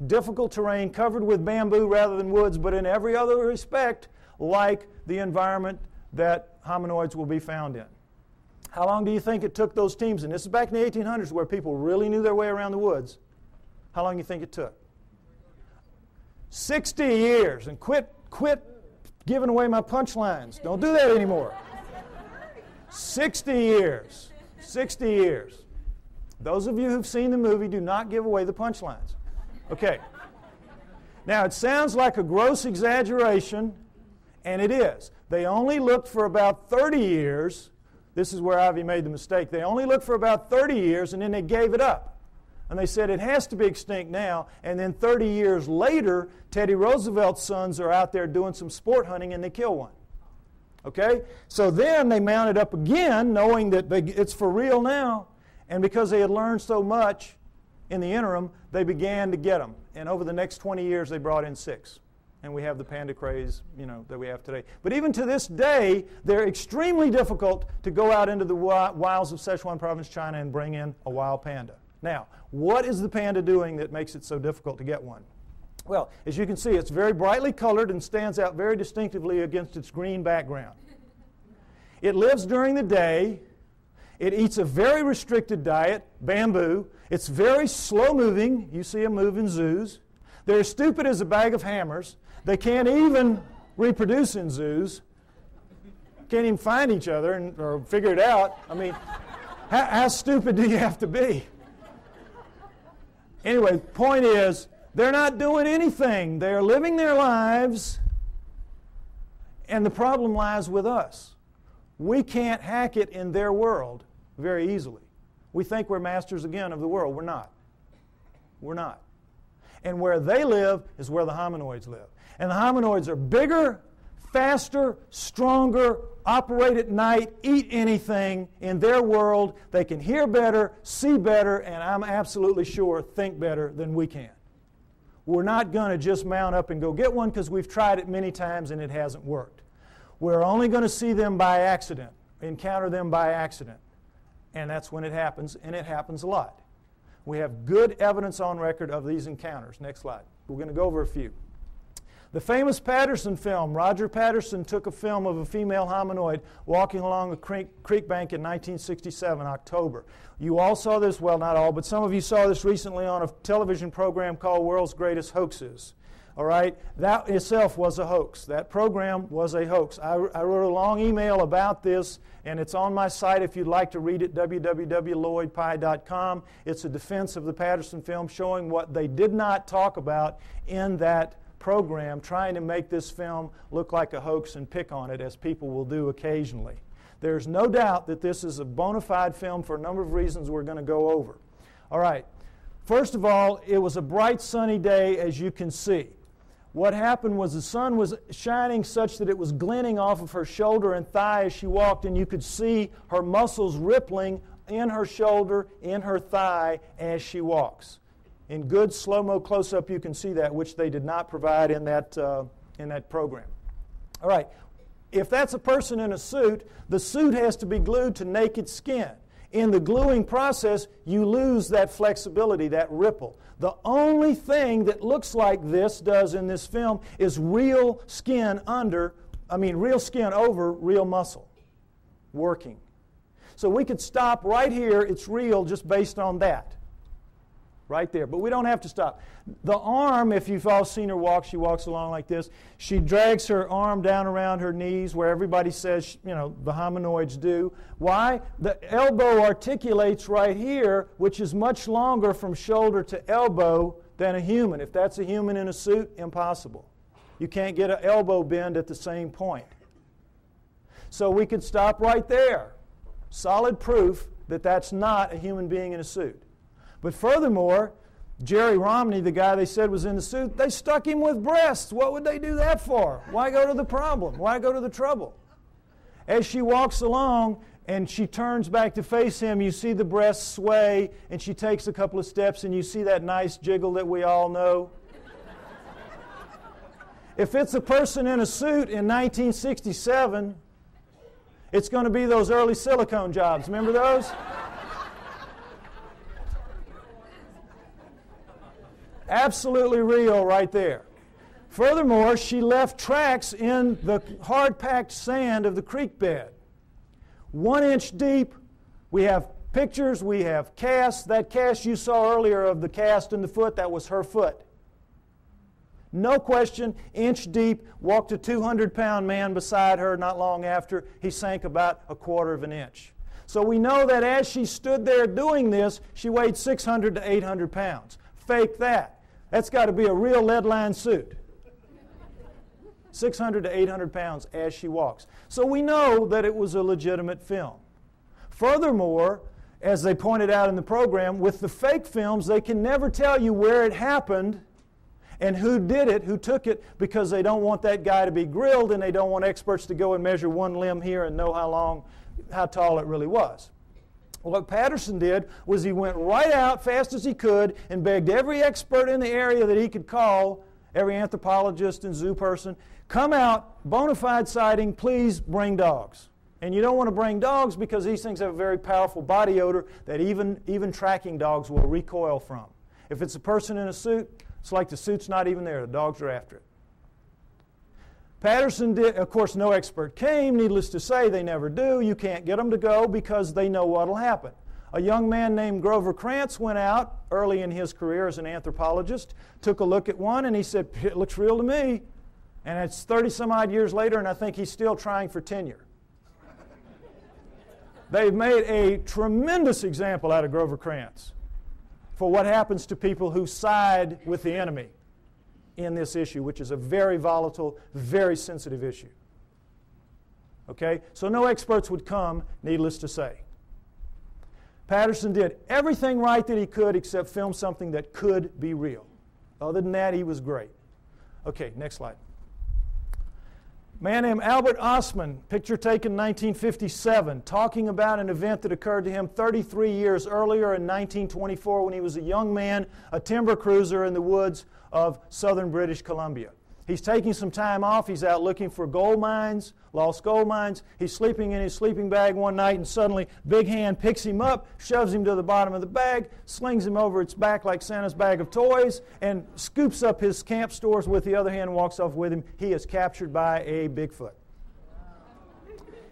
difficult terrain, covered with bamboo rather than woods, but in every other respect, like the environment that hominoids will be found in. How long do you think it took those teams? And this is back in the 1800s where people really knew their way around the woods. How long do you think it took? 60 years. And quit giving away my punchlines. Don't do that anymore. 60 years. 60 years. Those of you who've seen the movie, do not give away the punchlines. Okay. Now, it sounds like a gross exaggeration, and it is. They only looked for about 30 years. This is where Ivy made the mistake. They only looked for about 30 years, and then they gave it up. And they said it has to be extinct now. And then 30 years later, Teddy Roosevelt's sons are out there doing some sport hunting, and they kill one. Okay? So then they mounted up again, knowing that it's for real now. And because they had learned so much in the interim, they began to get them. And over the next 20 years, they brought in 6. And we have the panda craze, that we have today. But even to this day, they're extremely difficult to go out into the wilds of Sichuan province, China, and bring in a wild panda. Now, what is the panda doing that makes it so difficult to get one? Well, as you can see, it's very brightly colored and stands out very distinctively against its green background. It lives during the day. It eats a very restricted diet, bamboo. It's very slow-moving. You see them move in zoos. They're as stupid as a bag of hammers. They can't even reproduce in zoos. Can't even find each other or figure it out. I mean, how stupid do you have to be? Anyway, the point is, they're not doing anything. They're living their lives, and the problem lies with us. We can't hack it in their world very easily. We think we're masters again of the world. We're not. We're not. And where they live is where the hominoids live. And the hominoids are bigger, faster, stronger, operate at night, eat anything in their world. They can hear better, see better, and I'm absolutely sure think better than we can. We're not going to just mount up and go get one because we've tried it many times and it hasn't worked. We're only going to see them by accident, encounter them by accident. And that's when it happens, and it happens a lot. We have good evidence on record of these encounters. Next slide. We're going to go over a few. The famous Patterson film, Roger Patterson took a film of a female hominoid walking along a creek bank in 1967, October. You all saw this, well, not all, but some of you saw this recently on a television program called World's Greatest Hoaxes. All right? That itself was a hoax. That program was a hoax. I wrote a long email about this, and it's on my site if you'd like to read it, www.lloydpie.com. It's a defense of the Patterson film showing what they did not talk about in that program, trying to make this film look like a hoax and pick on it, as people will do occasionally. There's no doubt that this is a bona fide film for a number of reasons we're going to go over. All right. First of all, it was a bright sunny day, as you can see. What happened was the sun was shining such that it was glinting off of her shoulder and thigh as she walked, and you could see her muscles rippling in her shoulder, in her thigh as she walks. In good slow-mo close-up, you can see that, which they did not provide in that program. All right. If that's a person in a suit, the suit has to be glued to naked skin. In the gluing process, you lose that flexibility, that ripple. The only thing that looks like this does in this film is real skin over real muscle working. So we could stop right here, it's real just based on that. Right there. But we don't have to stop. The arm, if you've all seen her walk, she walks along like this. She drags her arm down around her knees where everybody says, the hominoids do. Why? The elbow articulates right here, which is much longer from shoulder to elbow than a human. If that's a human in a suit, impossible. You can't get an elbow bend at the same point. So we could stop right there. Solid proof that that's not a human being in a suit. But furthermore, Jerry Romney, the guy they said was in the suit, they stuck him with breasts. What would they do that for? Why go to the problem? Why go to the trouble? As she walks along and she turns back to face him, you see the breasts sway, and she takes a couple of steps, and you see that nice jiggle that we all know. If it's a person in a suit in 1967, it's going to be those early silicone jobs. Remember those? Absolutely real right there. Furthermore, she left tracks in the hard-packed sand of the creek bed. 1 inch deep. We have pictures, we have casts. That cast you saw earlier of the cast in the foot, that was her foot. No question, inch deep, walked a 200-pound man beside her not long after. He sank about 1/4 of an inch. So we know that as she stood there doing this, she weighed 600 to 800 pounds. Fake that. That's got to be a real lead-lined suit. 600 to 800 pounds as she walks. So we know that it was a legitimate film. Furthermore, as they pointed out in the program, with the fake films, they can never tell you where it happened and who did it, who took it, because they don't want that guy to be grilled and they don't want experts to go and measure one limb here and know how tall it really was. What Patterson did was he went right out fast as he could and begged every expert in the area that he could call, every anthropologist and zoo person, come out, bona fide sighting, please bring dogs. And you don't want to bring dogs because these things have a very powerful body odor that even tracking dogs will recoil from. If it's a person in a suit, it's like the suit's not even there. The dogs are after it. Patterson did, of course, no expert came. Needless to say, they never do. You can't get them to go because they know what will happen. A young man named Grover Krantz went out early in his career as an anthropologist, took a look at one, and he said, it looks real to me. And it's 30-some-odd years later, and I think he's still trying for tenure. They've made a tremendous example out of Grover Krantz for what happens to people who side with the enemy in this issue, which is a very volatile, very sensitive issue. Okay? So no experts would come, needless to say. Patterson did everything right that he could except film something that could be real. Other than that, he was great. Okay, next slide. A man named Albert Ostman, picture taken in 1957, talking about an event that occurred to him 33 years earlier in 1924 when he was a young man, a timber cruiser in the woods of southern British Columbia. He's taking some time off. He's out looking for gold mines, lost gold mines. He's sleeping in his sleeping bag one night, and suddenly Big Hand picks him up, shoves him to the bottom of the bag, slings him over its back like Santa's bag of toys, and scoops up his camp stores with the other hand and walks off with him. He is captured by a Bigfoot.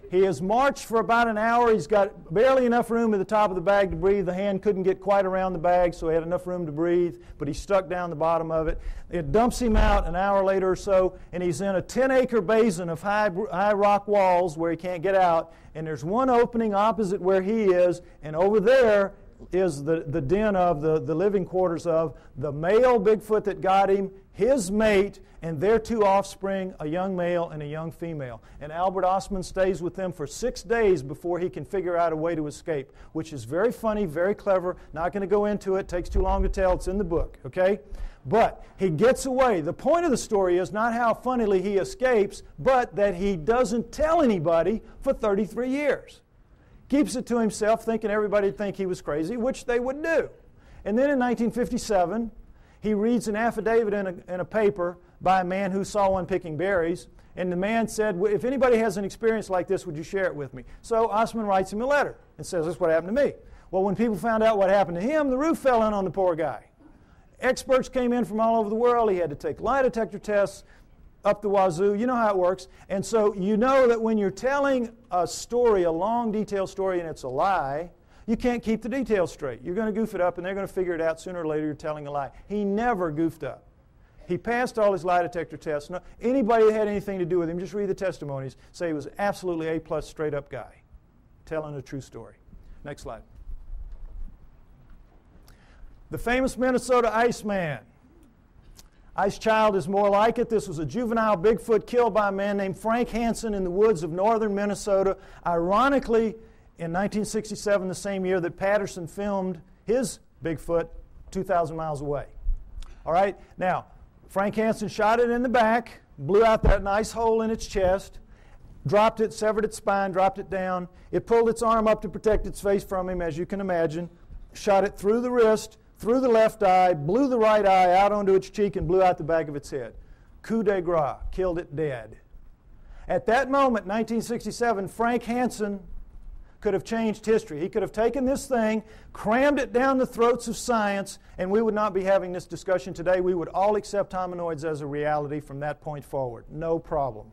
He has marched for about an hour. He's got barely enough room at the top of the bag to breathe. The hand couldn't get quite around the bag, so he had enough room to breathe, but he stuck down the bottom of it. It dumps him out an hour later or so, and he's in a 10-acre basin of high rock walls where he can't get out, and there's one opening opposite where he is, and over there is the den of the living quarters of the male Bigfoot that got him, his mate, and their 2 offspring, a young male and a young female. And Albert Ostman stays with them for 6 days before he can figure out a way to escape, which is very funny, very clever. Not going to go into it. Takes too long to tell. It's in the book, okay? But he gets away. The point of the story is not how funnily he escapes, but that he doesn't tell anybody for 33 years. Keeps it to himself, thinking everybody would think he was crazy, which they would do. And then in 1957, he reads an affidavit in a paper by a man who saw one picking berries, and the man said, if anybody has an experience like this, would you share it with me? So Ostman writes him a letter and says, this is what happened to me. Well, when people found out what happened to him, the roof fell in on the poor guy. Experts came in from all over the world. He had to take lie detector tests up the wazoo. You know how it works. And so you know that when you're telling a story, a long, detailed story, and it's a lie, you can't keep the details straight. You're going to goof it up, and they're going to figure it out sooner or later you're telling a lie. He never goofed up. He passed all his lie detector tests. No, anybody that had anything to do with him, just read the testimonies, say he was absolutely A+ straight-up guy, telling a true story. Next slide. The famous Minnesota Iceman. Ice Child is more like it. This was a juvenile Bigfoot killed by a man named Frank Hansen in the woods of northern Minnesota. Ironically, in 1967, the same year that Patterson filmed his Bigfoot 2,000 miles away. All right, now, Frank Hansen shot it in the back, blew out that nice hole in its chest, dropped it, severed its spine, dropped it down. It pulled its arm up to protect its face from him, as you can imagine, shot it through the wrist, through the left eye, blew the right eye out onto its cheek, and blew out the back of its head. Coup de grace, killed it dead. At that moment, 1967, Frank Hansen could have changed history. He could have taken this thing, crammed it down the throats of science, and we would not be having this discussion today. We would all accept hominoids as a reality from that point forward. No problem.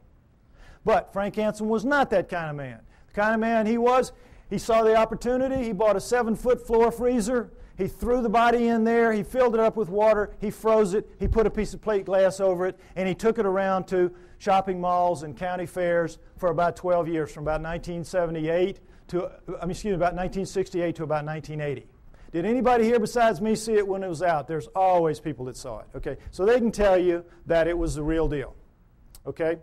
But Frank Hansen was not that kind of man. The kind of man he was, he saw the opportunity. He bought a 7-foot floor freezer. He threw the body in there. He filled it up with water. He froze it. He put a piece of plate glass over it, and he took it around to shopping malls and county fairs for about 12 years, from about 1968 to, about 1968 to about 1980. Did anybody here besides me see it when it was out? There's always people that saw it. Okay, so they can tell you that it was the real deal. Okay.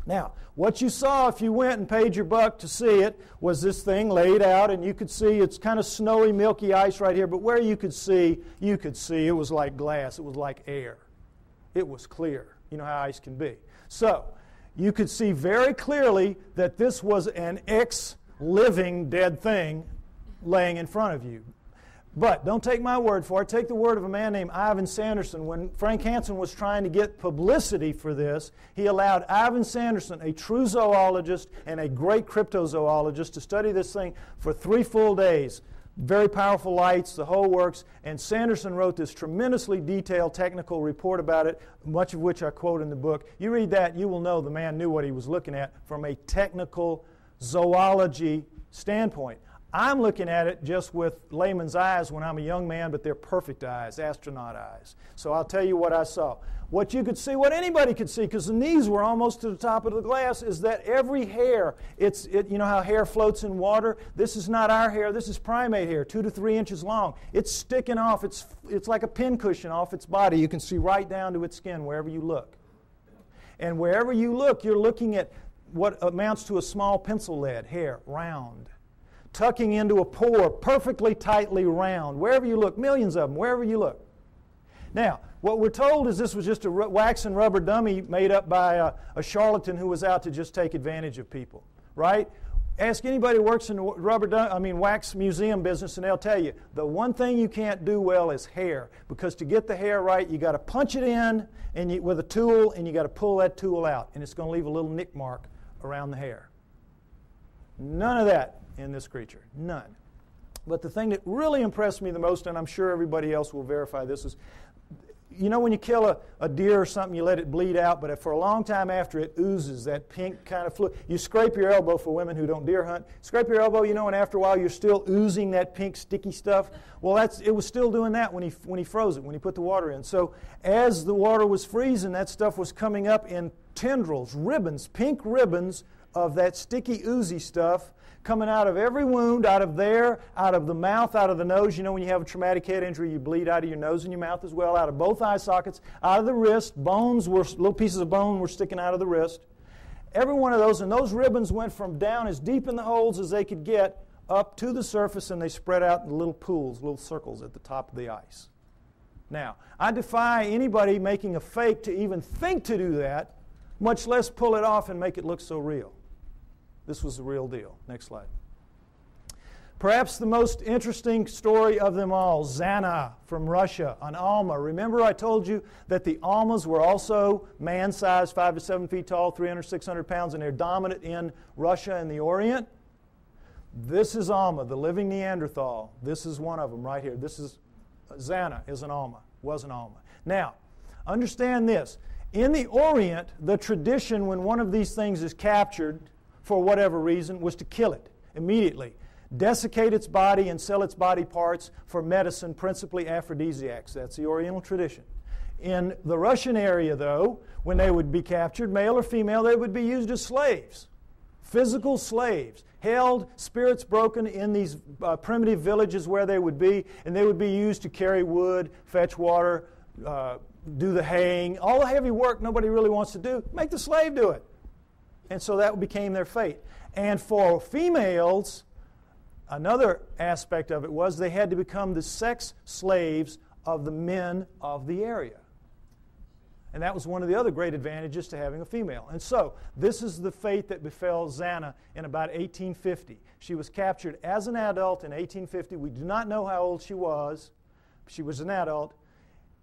Now, what you saw if you went and paid your buck to see it was this thing laid out, and you could see it's kind of snowy, milky ice right here, but where you could see it was like glass. It was like air. It was clear. You know how ice can be. So, you could see very clearly that this was an living dead thing laying in front of you. But don't take my word for it. Take the word of a man named Ivan Sanderson. When Frank Hansen was trying to get publicity for this, he allowed Ivan Sanderson, a true zoologist and a great cryptozoologist, to study this thing for 3 full days. Very powerful lights, the whole works, and Sanderson wrote this tremendously detailed technical report about it, much of which I quote in the book. You read that, you will know the man knew what he was looking at from a technical zoology standpoint. I'm looking at it just with layman's eyes when I'm a young man, but they're perfect eyes, astronaut eyes. So I'll tell you what I saw. What you could see, what anybody could see, because the knees were almost to the top of the glass, is that every hair, you know how hair floats in water? This is not our hair, this is primate hair, 2 to 3 inches long. It's sticking off, it's like a pincushion off its body. You can see right down to its skin wherever you look. And wherever you look, you're looking at what amounts to a small pencil lead hair, round, tucking into a pore, perfectly tightly round. Wherever you look, millions of them, wherever you look. Now, what we're told is this was just a wax and rubber dummy made up by a charlatan who was out to just take advantage of people, right? Ask anybody who works in the wax museum business, and they'll tell you the one thing you can't do well is hair, because to get the hair right, you got to punch it in with a tool, and you got to pull that tool out, and it's going to leave a little nick mark around the hair. None of that in this creature, none. But the thing that really impressed me the most, and I'm sure everybody else will verify this, is, you know when you kill a deer or something, you let it bleed out, but for a long time after, it oozes that pink kind of fluid. You scrape your elbow, for women who don't deer hunt, scrape your elbow, you know, and after a while you're still oozing that pink sticky stuff. Well, it was still doing that when he froze it, when he put the water in. So as the water was freezing, that stuff was coming up in tendrils, ribbons, pink ribbons of that sticky, oozy stuff, coming out of every wound, out of there, out of the mouth, out of the nose. You know when you have a traumatic head injury, you bleed out of your nose and your mouth as well, out of both eye sockets, out of the wrist. Little pieces of bone were sticking out of the wrist. Every one of those, and those ribbons went from down as deep in the holes as they could get up to the surface, and they spread out in little pools, little circles at the top of the ice. Now, I defy anybody making a fake to even think to do that, much less pull it off and make it look so real. This was the real deal. Next slide. Perhaps the most interesting story of them all, Zana from Russia, an Alma. Remember I told you that the Almas were also man-sized, 5 to 7 feet tall, 300, 600 pounds, and they're dominant in Russia and the Orient. This is Alma, the living Neanderthal. This is one of them right here. This is Zana is an Alma, was an Alma. Now, understand this. In the Orient, the tradition when one of these things is captured, for whatever reason, was to kill it immediately, desiccate its body and sell its body parts for medicine, principally aphrodisiacs. That's the Oriental tradition. In the Russian area, though, when they would be captured, male or female, they would be used as slaves, physical slaves, held, spirits broken in these primitive villages where they would be, and they would be used to carry wood, fetch water, do the haying, all the heavy work nobody really wants to do. Make the slave do it. And so that became their fate. And for females, another aspect of it was they had to become the sex slaves of the men of the area. And that was one of the other great advantages to having a female. And so this is the fate that befell Zana in about 1850. She was captured as an adult in 1850. We do not know how old she was. She was an adult.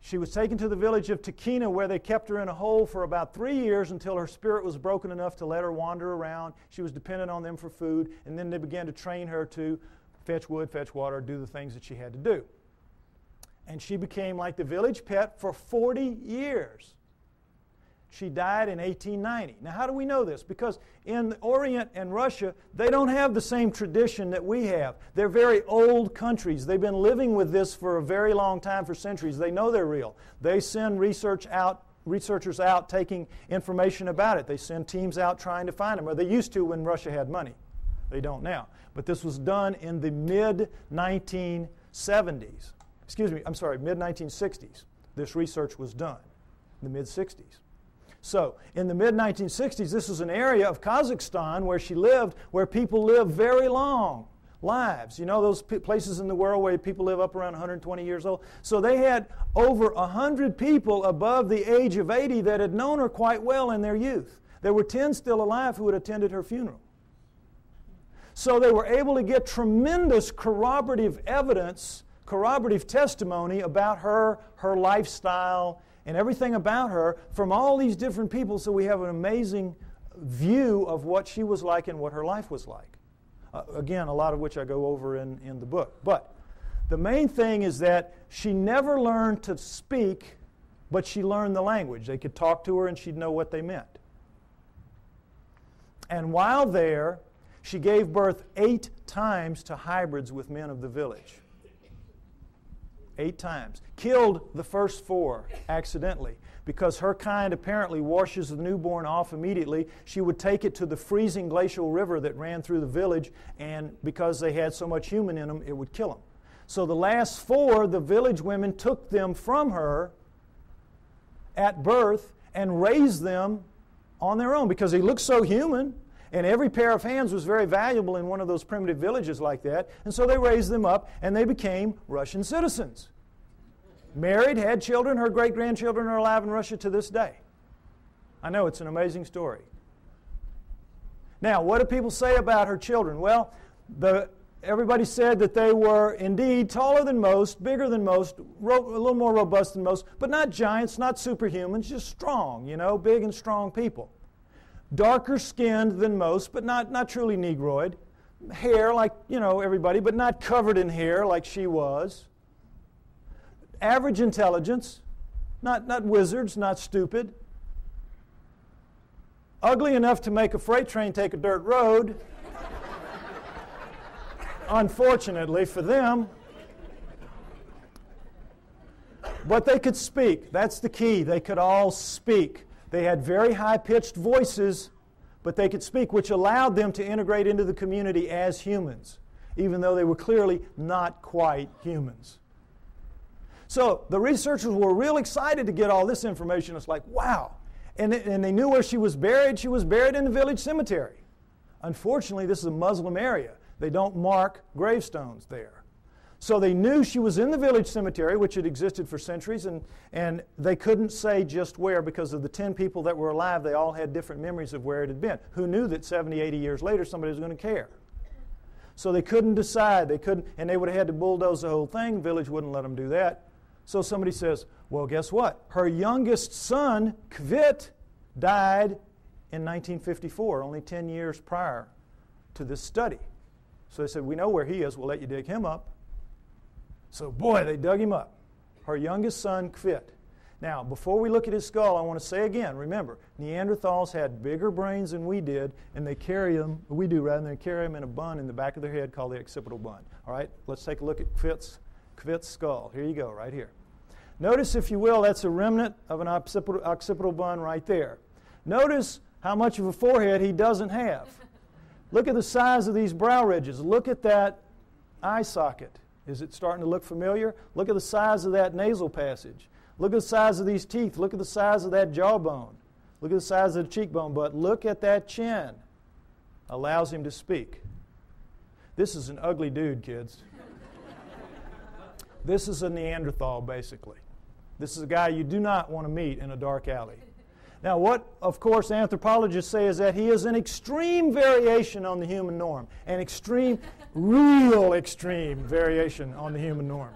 She was taken to the village of Takina, where they kept her in a hole for about 3 years until her spirit was broken enough to let her wander around. She was dependent on them for food, and then they began to train her to fetch wood, fetch water, do the things that she had to do. And she became like the village pet for 40 years. She died in 1890. Now, how do we know this? Because in the Orient and Russia, they don't have the same tradition that we have. They're very old countries. They've been living with this for a very long time, for centuries. They know they're real. They send researchers out taking information about it. They send teams out trying to find them, or they used to when Russia had money. They don't now. But this was done in the mid-1970s. Mid-1960s. This research was done in the mid-60s. So, in the mid-1960s, this is an area of Kazakhstan where she lived, where people live very long lives. You know those places in the world where people live up around 120 years old? So they had over 100 people above the age of 80 that had known her quite well in their youth. There were 10 still alive who had attended her funeral. So they were able to get tremendous corroborative evidence, corroborative testimony about her lifestyle, and everything about her from all these different people, so we have an amazing view of what she was like and what her life was like. Again, a lot of which I go over in the book. But the main thing is that she never learned to speak, but she learned the language. They could talk to her and she'd know what they meant. And while there, she gave birth 8 times to hybrids with men of the village. 8 times. Killed the first 4 accidentally because her kind apparently washes the newborn off immediately. She would take it to the freezing glacial river that ran through the village, and because they had so much human in them, it would kill them. So the last 4, the village women took them from her at birth and raised them on their own because they looked so human. And every pair of hands was very valuable in one of those primitive villages like that. And so they raised them up, and they became Russian citizens. Married, had children. Her great-grandchildren are alive in Russia to this day. I know, it's an amazing story. Now, what do people say about her children? Well, everybody said that they were indeed taller than most, bigger than most, a little more robust than most, but not giants, not superhumans, just strong, big and strong people. Darker skinned than most, but not truly Negroid. Hair like, everybody, but not covered in hair like she was. Average intelligence, not wizards, not stupid. Ugly enough to make a freight train take a dirt road. Unfortunately for them. But they could speak. That's the key. They could all speak. They had very high-pitched voices, but they could speak, which allowed them to integrate into the community as humans, even though they were clearly not quite humans. So the researchers were real excited to get all this information. It's like, wow. And they knew where she was buried. She was buried in the village cemetery. Unfortunately, this is a Muslim area. They don't mark gravestones there. So they knew she was in the village cemetery, which had existed for centuries, and they couldn't say just where because of the 10 people that were alive. They all had different memories of where it had been. Who knew that 70, 80 years later somebody was going to care? So they couldn't decide. And they would have had to bulldoze the whole thing. The village wouldn't let them do that. So somebody says, well, guess what? Her youngest son, Kvit, died in 1954, only 10 years prior to this study. So they said, we know where he is. We'll let you dig him up. So, boy, they dug him up. Her youngest son, Kvit. Now, before we look at his skull, I want to say again, remember, Neanderthals had bigger brains than we did, and they carry them, we do rather, they carry them in a bun in the back of their head called the occipital bun. All right, let's take a look at Kvit's skull. Here you go, right here. Notice, if you will, that's a remnant of an occipital bun right there. Notice how much of a forehead he doesn't have. Look at the size of these brow ridges. Look at that eye socket. Is it starting to look familiar? Look at the size of that nasal passage. Look at the size of these teeth. Look at the size of that jawbone. Look at the size of the cheekbone. But look at that chin. Allows him to speak. This is an ugly dude, kids. This is a Neanderthal, basically. This is a guy you do not want to meet in a dark alley. Now, what, of course, anthropologists say is that he is an extreme variation on the human norm. An extreme, real extreme variation on the human norm.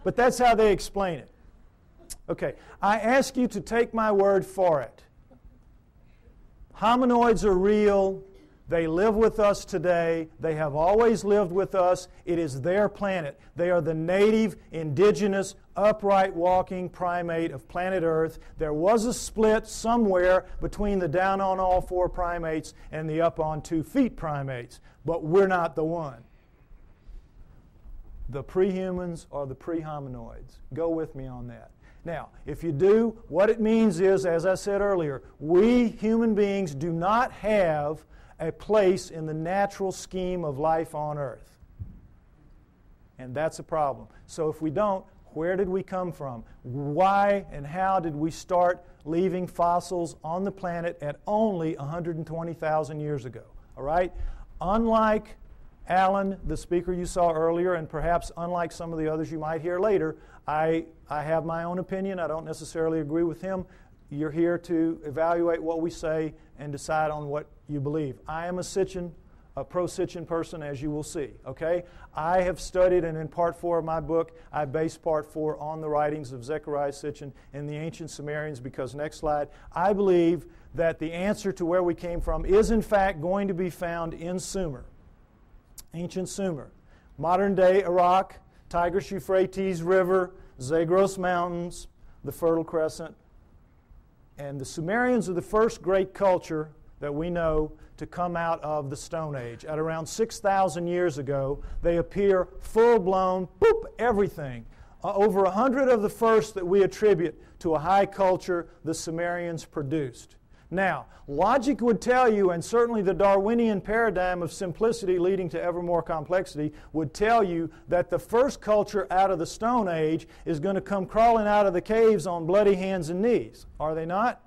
But that's how they explain it. Okay, I ask you to take my word for it. Hominoids are real. They live with us today. They have always lived with us. It is their planet. They are the native, indigenous, upright walking primate of planet Earth. There was a split somewhere between the down on all four primates and the up on 2 feet primates, but we're not the one. The pre-humans are the pre-hominoids. Go with me on that. Now, if you do, what it means is, as I said earlier, we human beings do not have a place in the natural scheme of life on Earth. And that's a problem. So if we don't, where did we come from? Why and how did we start leaving fossils on the planet at only 120,000 years ago? All right? Unlike Alan, the speaker you saw earlier, and perhaps unlike some of the others you might hear later, I have my own opinion. I don't necessarily agree with him. You're here to evaluate what we say and decide on what you believe. I am a pro-Sitchin person, as you will see. Okay? I have studied, and in part 4 of my book, I base part 4 on the writings of Zechariah Sitchin and the ancient Sumerians, because, next slide, I believe that the answer to where we came from is, in fact, going to be found in Sumer, ancient Sumer. Modern-day Iraq, Tigris-Euphrates River, Zagros Mountains, the Fertile Crescent. And the Sumerians are the first great culture that we know to come out of the Stone Age. At around 6,000 years ago, they appear full-blown, boop, everything. Over 100 of the first that we attribute to a high culture the Sumerians produced. Now, logic would tell you, and certainly the Darwinian paradigm of simplicity leading to ever more complexity would tell you, that the first culture out of the Stone Age is going to come crawling out of the caves on bloody hands and knees. Are they not?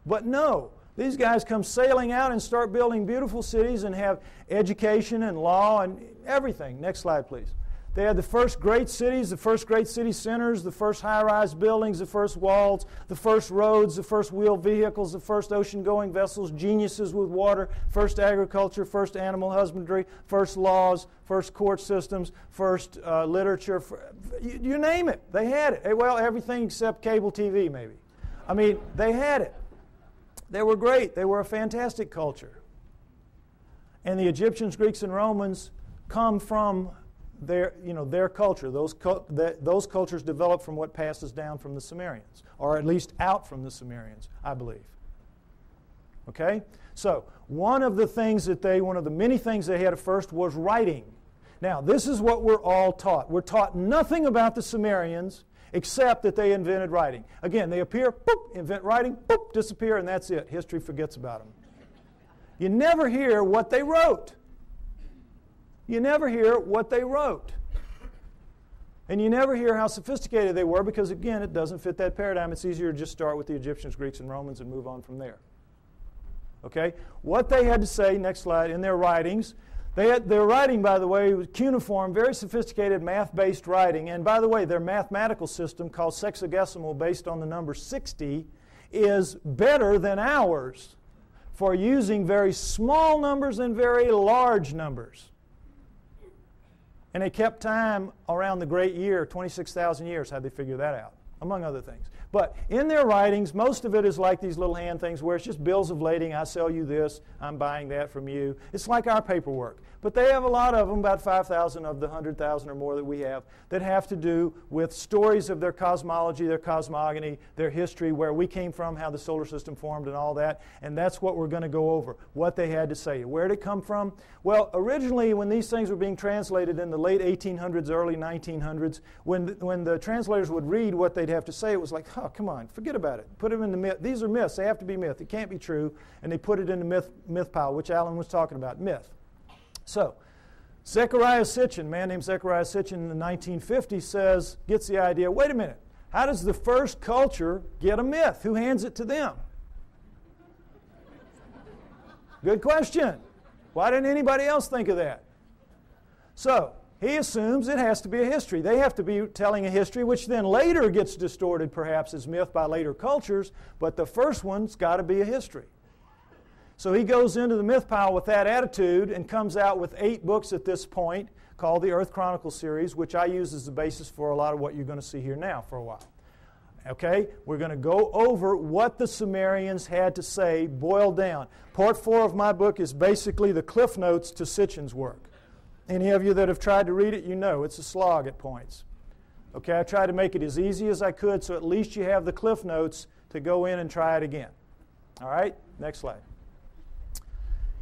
But no. These guys come sailing out and start building beautiful cities and have education and law and everything. Next slide, please. They had the first great cities, the first great city centers, the first high-rise buildings, the first walls, the first roads, the first wheeled vehicles, the first ocean-going vessels, geniuses with water, first agriculture, first animal husbandry, first laws, first court systems, first literature. You name it. They had it. Well, everything except cable TV, maybe. I mean, they had it. They were great. They were a fantastic culture. And the Egyptians, Greeks, and Romans come from their culture. Those cultures developed from what passes down from the Sumerians, or at least out from the Sumerians, I believe. Okay? So, one of the many things they had at first was writing. Now, this is what we're all taught. We're taught nothing about the Sumerians except that they invented writing. Again, they appear, boop, invent writing, boop, disappear, and that's it. History forgets about them. You never hear what they wrote. You never hear what they wrote. And you never hear how sophisticated they were, because, again, it doesn't fit that paradigm. It's easier to just start with the Egyptians, Greeks, and Romans and move on from there. Okay? What they had to say, next slide, in their writings, their writing, by the way, was cuneiform, very sophisticated math-based writing. And, by the way, their mathematical system, called sexagesimal, based on the number 60, is better than ours for using very small numbers and very large numbers. And they kept time around the great year, 26,000 years. How'd they figure that out? Among other things. But in their writings, most of it is like these little hand things where it's just bills of lading. I sell you this. I'm buying that from you. It's like our paperwork. But they have a lot of them, about 5,000 of the 100,000 or more that we have, that have to do with stories of their cosmology, their cosmogony, their history, where we came from, how the solar system formed, and all that. And that's what we're going to go over, what they had to say. Where did it come from? Well, originally, when these things were being translated in the late 1800s, early 1900s, when the translators would read what they'd have to say, it was like, oh, come on, forget about it. Put them in the myth. These are myths. They have to be myth. It can't be true. And they put it in the myth pile, which Alan was talking about, myth. So, Zechariah Sitchin, a man named Zechariah Sitchin in the 1950s gets the idea, wait a minute, how does the first culture get a myth? Who hands it to them? Good question. Why didn't anybody else think of that? So, he assumes it has to be a history. They have to be telling a history, which then later gets distorted perhaps as myth by later cultures, but the first one's got to be a history. So he goes into the myth pile with that attitude and comes out with 8 books at this point called the Earth Chronicles series, which I use as the basis for a lot of what you're going to see here now for a while. Okay? We're going to go over what the Sumerians had to say, boiled down. Part 4 of my book is basically the cliff notes to Sitchin's work. Any of you that have tried to read it, you know it's a slog at points. Okay, I tried to make it as easy as I could so at least you have the cliff notes to go in and try it again. All right, next slide.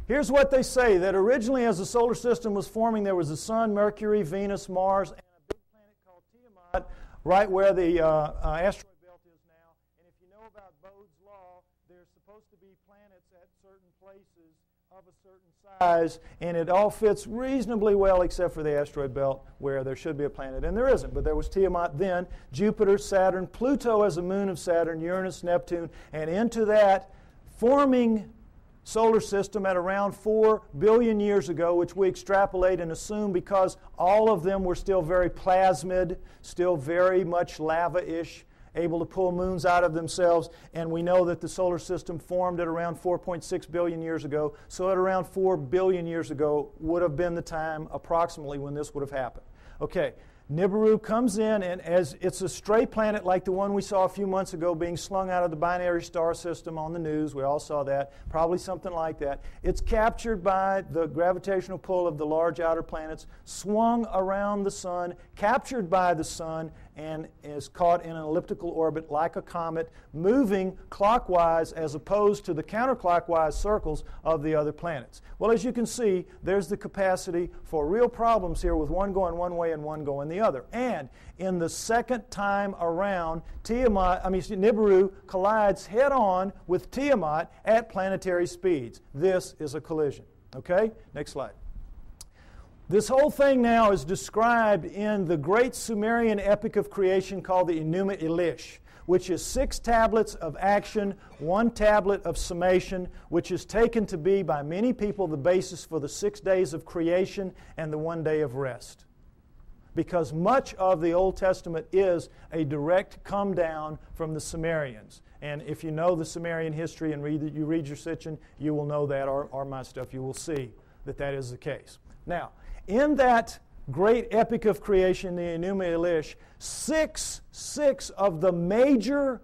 Here's what they say, that originally as the solar system was forming, there was the Sun, Mercury, Venus, Mars, and a big planet called Tiamat, right where the asteroid belt is now. And if you know about Bode's law, there's supposed to be planets at certain places of a certain size, and it all fits reasonably well except for the asteroid belt where there should be a planet, and there isn't. But there was Tiamat then, Jupiter, Saturn, Pluto as a moon of Saturn, Uranus, Neptune, and into that forming solar system at around 4 billion years ago, which we extrapolate and assume because all of them were still very plasmid, still very much lava-ish, able to pull moons out of themselves, and we know that the solar system formed at around 4.6 billion years ago, so at around 4 billion years ago would have been the time approximately when this would have happened. Okay, Nibiru comes in, and as it's a stray planet like the one we saw a few months ago being slung out of the binary star system on the news, we all saw that, probably something like that. It's captured by the gravitational pull of the large outer planets, swung around the sun, captured by the sun, and is caught in an elliptical orbit like a comet, moving clockwise as opposed to the counterclockwise circles of the other planets. Well, as you can see, there's the capacity for real problems here with one going one way and one going the other. And in the second time around, Nibiru collides head-on with Tiamat at planetary speeds. This is a collision. Okay? Next slide. This whole thing now is described in the great Sumerian epic of creation called the Enuma Elish, which is 6 tablets of action, 1 tablet of summation, which is taken to be by many people the basis for the 6 days of creation and the 1 day of rest. Because much of the Old Testament is a direct come down from the Sumerians. And if you know the Sumerian history and you read your Sitchin, you will know that, or my stuff, you will see that that is the case. Now, in that great epic of creation, the Enuma Elish, six of the major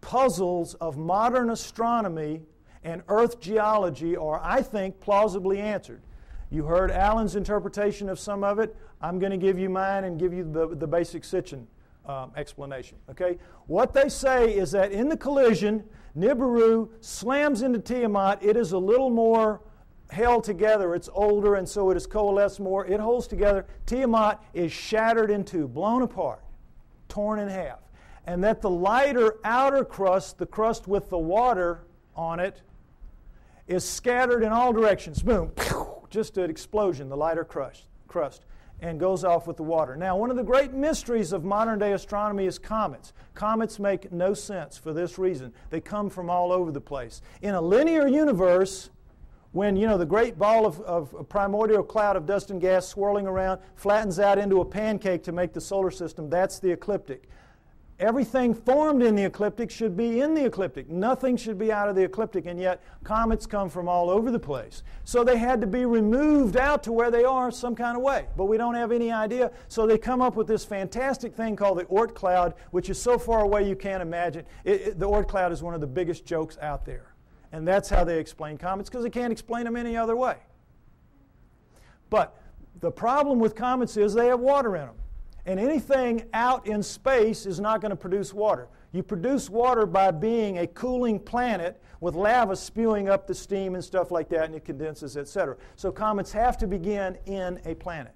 puzzles of modern astronomy and Earth geology are, I think, plausibly answered. You heard Alan's interpretation of some of it. I'm going to give you mine and give you the basic Sitchin explanation. Okay? What they say is that in the collision, Nibiru slams into Tiamat. It is a little more held together. It's older, and so it is coalesced more. It holds together. Tiamat is shattered in two, blown apart, torn in half. And that the lighter outer crust, the crust with the water on it, is scattered in all directions. Boom, just an explosion, the lighter crust, and goes off with the water. Now, one of the great mysteries of modern-day astronomy is comets. Comets make no sense for this reason. They come from all over the place. In a linear universe, when, the great ball of primordial cloud of dust and gas swirling around flattens out into a pancake to make the solar system, that's the ecliptic. Everything formed in the ecliptic should be in the ecliptic. Nothing should be out of the ecliptic, and yet comets come from all over the place. So they had to be removed out to where they are some kind of way, but we don't have any idea. So they come up with this fantastic thing called the Oort cloud, which is so far away you can't imagine. The Oort cloud is one of the biggest jokes out there. And that's how they explain comets, because they can't explain them any other way. But the problem with comets is they have water in them. And anything out in space is not going to produce water. You produce water by being a cooling planet with lava spewing up the steam and stuff like that, and it condenses, etc. So comets have to begin in a planet.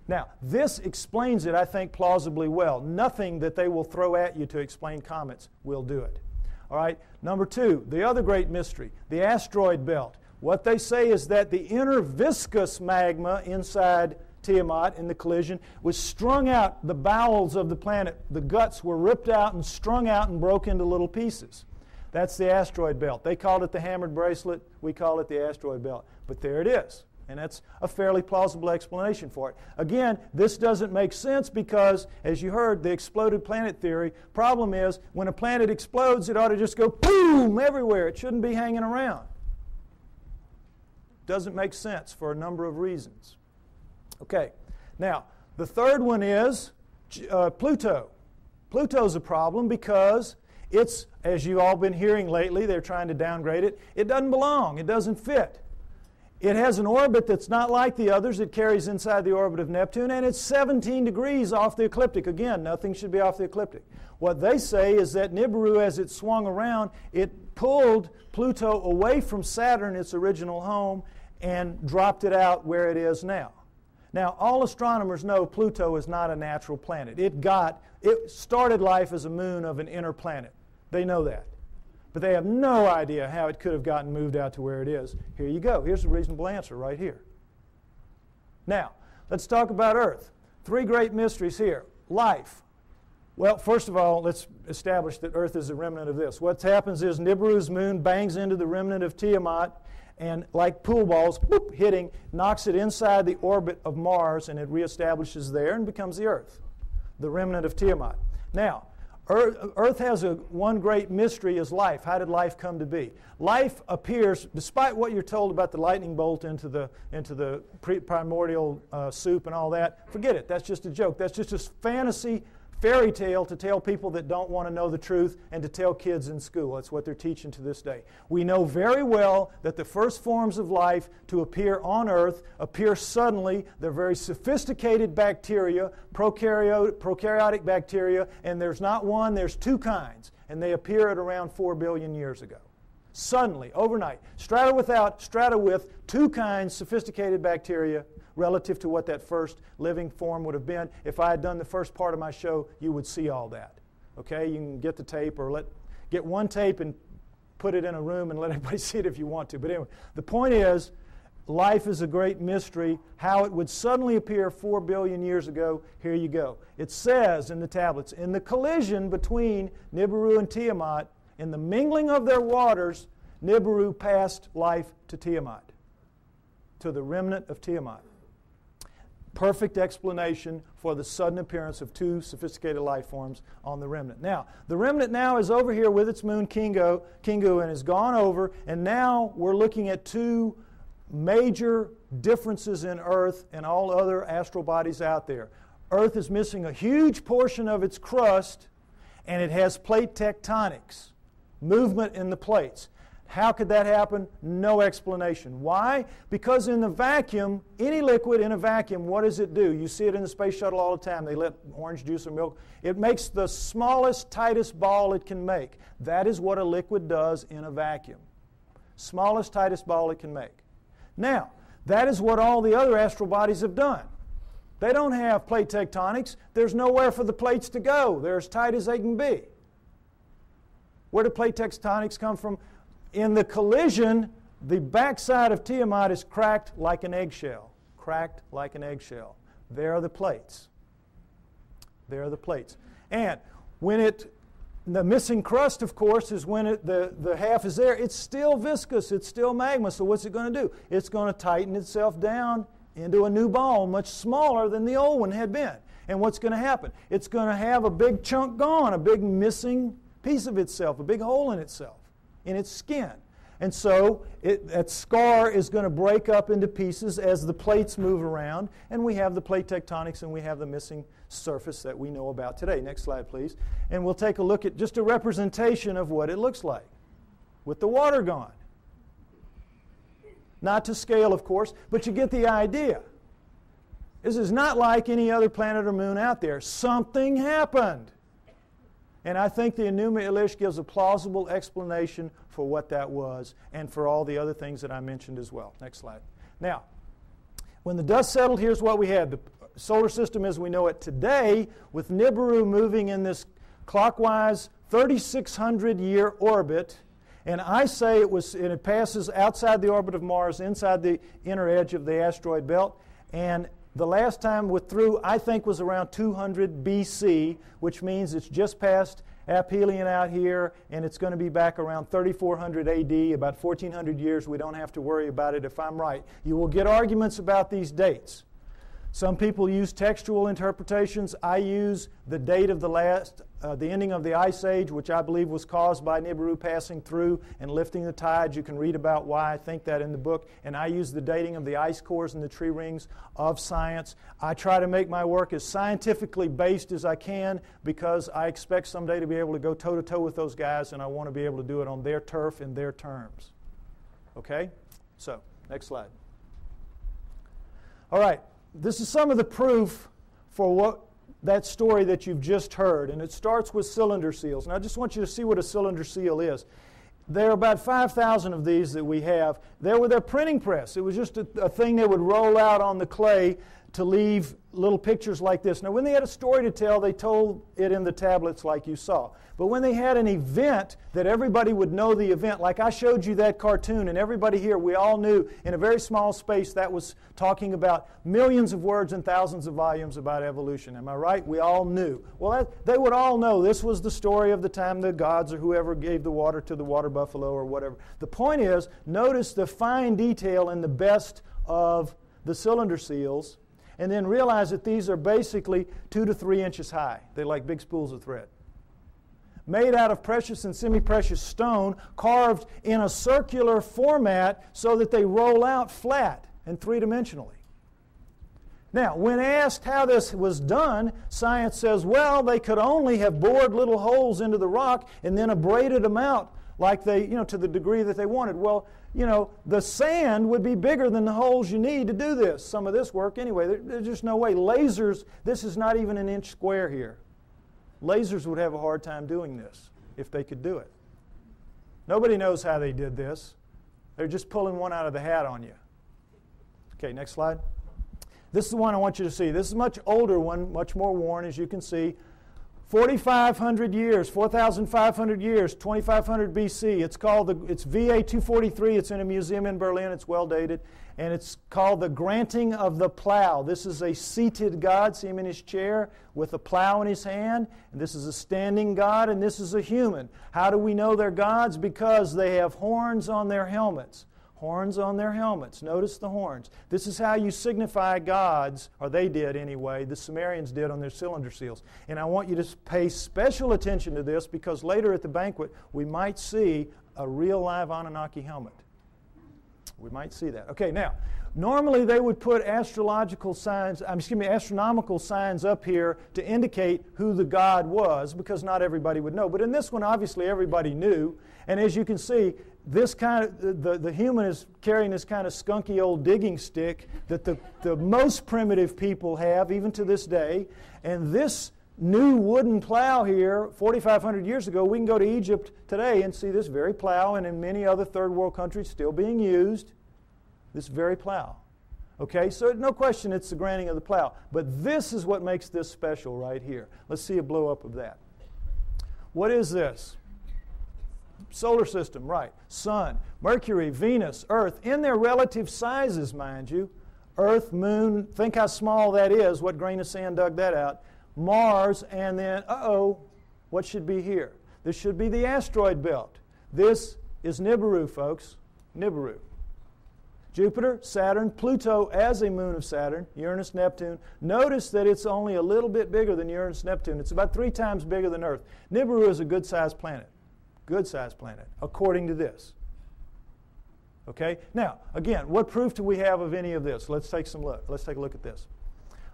Now, this explains it, I think, plausibly well. Nothing that they will throw at you to explain comets will do it. All right, number 2, the other great mystery, the asteroid belt. What they say is that the inner viscous magma inside Tiamat in the collision was strung out the bowels of the planet. The guts were ripped out and strung out and broke into little pieces. That's the asteroid belt. They called it the hammered bracelet. We call it the asteroid belt. But there it is. And that's a fairly plausible explanation for it. Again, this doesn't make sense because, as you heard, the exploded planet theory, problem is when a planet explodes, it ought to just go boom everywhere. It shouldn't be hanging around. Doesn't make sense for a number of reasons. Okay, now, the third one is Pluto. Pluto's a problem because it's, as you've all been hearing lately, they're trying to downgrade it. It doesn't belong. It doesn't fit. It has an orbit that's not like the others. It carries inside the orbit of Neptune, and it's 17 degrees off the ecliptic. Again, nothing should be off the ecliptic. What they say is that Nibiru, as it swung around, it pulled Pluto away from Saturn, its original home, and dropped it out where it is now. Now, all astronomers know Pluto is not a natural planet. It started life as a moon of an inner planet. They know that. But they have no idea how it could have gotten moved out to where it is. Here you go. Here's a reasonable answer right here. Now, let's talk about Earth. 3 great mysteries here. Life. Well, first of all, let's establish that Earth is a remnant of this. What happens is Nibiru's moon bangs into the remnant of Tiamat, and like pool balls, whoop, hitting, knocks it inside the orbit of Mars, and it reestablishes there and becomes the Earth, the remnant of Tiamat. Now, Earth has one great mystery is life. How did life come to be? Life appears, despite what you're told about the lightning bolt into the primordial soup and all that, forget it. That's just a joke. That's just a fantasy fairy tale to tell people that don't want to know the truth and to tell kids in school. That's what they're teaching to this day. We know very well that the first forms of life to appear on Earth appear suddenly. They're very sophisticated bacteria, prokaryotic bacteria, and there's not one, there's 2 kinds, and they appear at around 4 billion years ago. Suddenly, overnight, strata with 2 kinds, sophisticated bacteria, relative to what that first living form would have been. If I had done the first part of my show, you would see all that. Okay, you can get the tape or get one tape and put it in a room and let everybody see it if you want to. But anyway, the point is, life is a great mystery. How it would suddenly appear 4 billion years ago, here you go. It says in the tablets, in the collision between Nibiru and Tiamat, in the mingling of their waters, Nibiru passed life to Tiamat, to the remnant of Tiamat. Perfect explanation for the sudden appearance of 2 sophisticated life forms on the remnant. Now, the remnant now is over here with its moon Kingu and has gone over, and now we're looking at 2 major differences in Earth and all other astral bodies out there. Earth is missing a huge portion of its crust, and it has plate tectonics, movement in the plates. How could that happen? No explanation. Why? Because in the vacuum, any liquid in a vacuum, what does it do? You see it in the space shuttle all the time. They let orange juice or milk. It makes the smallest, tightest ball it can make. That is what a liquid does in a vacuum. Smallest, tightest ball it can make. Now, that is what all the other astral bodies have done. They don't have plate tectonics. There's nowhere for the plates to go. They're as tight as they can be. Where do plate tectonics come from? In the collision, the backside of Tiamat is cracked like an eggshell. Cracked like an eggshell. There are the plates. There are the plates. And when the missing crust, of course, is when the half is there. It's still viscous. It's still magma. So what's it going to do? It's going to tighten itself down into a new ball, much smaller than the old one had been. And what's going to happen? It's going to have a big chunk gone, a big missing piece of itself, a big hole in itself, in its skin. And so that scar is going to break up into pieces as the plates move around, and we have the plate tectonics and we have the missing surface that we know about today. Next slide, please. And we'll take a look at just a representation of what it looks like with the water gone. Not to scale, of course, but you get the idea. This is not like any other planet or moon out there. Something happened. And I think the Enuma Elish gives a plausible explanation for what that was and for all the other things that I mentioned as well. Next slide. Now, when the dust settled, here's what we had. The solar system as we know it today, with Nibiru moving in this clockwise 3,600-year orbit. And I say it passes outside the orbit of Mars, inside the inner edge of the asteroid belt. And the last time through, I think, was around 200 BC, which means it's just past aphelion out here, and it's going to be back around 3400 AD, about 1400 years. We don't have to worry about it if I'm right. You will get arguments about these dates. Some people use textual interpretations. I use the date of the last the ending of the Ice Age, which I believe was caused by Nibiru passing through and lifting the tides. You can read about why I think that in the book. And I use the dating of the ice cores and the tree rings of science. I try to make my work as scientifically based as I can because I expect someday to be able to go toe-to-toe with those guys, and I want to be able to do it on their turf in their terms. Okay? So, next slide. All right. This is some of the proof for that story that you've just heard, and it starts with cylinder seals. And I just want you to see what a cylinder seal is. There are about 5,000 of these that we have. They were their printing press. It was just a thing they would roll out on the clay to leave little pictures like this. Now, when they had a story to tell, they told it in the tablets like you saw. But when they had an event that everybody would know the event, like I showed you that cartoon, and everybody here, we all knew in a very small space that was talking about millions of words and thousands of volumes about evolution. Am I right? We all knew. Well, they would all know this was the story of the time the gods or whoever gave the water to the water buffalo or whatever. The point is, notice the fine detail in the best of the cylinder seals, and then realize that these are basically 2 to 3 inches high. They're like big spools of thread. Made out of precious and semi-precious stone, carved in a circular format so that they roll out flat and three-dimensionally. Now, when asked how this was done, science says, well, they could only have bored little holes into the rock and then abraded them out like they, to the degree that they wanted. Well, the sand would be bigger than the holes you need to do this. Some of this work anyway. There's just no way. Lasers, this is not even an inch square here. Lasers would have a hard time doing this if they could do it. Nobody knows how they did this. They're just pulling one out of the hat on you. Okay, next slide. This is the one I want you to see. This is a much older one, much more worn, as you can see. 4,500 years, 4,500 years, 2,500 BC. It's VA 243. It's in a museum in Berlin. It's well dated. And it's called the Granting of the Plow. This is a seated God. See him in his chair with a plow in his hand. And this is a standing God, and this is a human. How do we know they're gods? Because they have horns on their helmets. Horns on their helmets. Notice the horns. This is how you signify gods, or they did anyway. The Sumerians did on their cylinder seals. And I want you to pay special attention to this because later at the banquet we might see a real live Anunnaki helmet. We might see that. Okay, now, normally they would put astronomical signs up here to indicate who the god was because not everybody would know. But in this one, obviously everybody knew. And as you can see, this kind of the human is carrying this kind of skunky old digging stick that the most primitive people have, even to this day. And this new wooden plow here, 4,500 years ago, we can go to Egypt today and see this very plow, and in many other third world countries still being used, this very plow. Okay, so no question it's the granting of the plow. But this is what makes this special right here. Let's see a blow up of that. What is this? Solar system, right. Sun, Mercury, Venus, Earth, in their relative sizes, mind you. Earth, Moon, think how small that is. What grain of sand dug that out? Mars, and then, what should be here? This should be the asteroid belt. This is Nibiru, folks. Nibiru. Jupiter, Saturn, Pluto as a moon of Saturn, Uranus, Neptune. Notice that it's only a little bit bigger than Uranus, Neptune. It's about 3 times bigger than Earth. Nibiru is a good-sized planet. Good-sized planet, according to this. Okay? Now, again, what proof do we have of any of this? Let's take a look at this.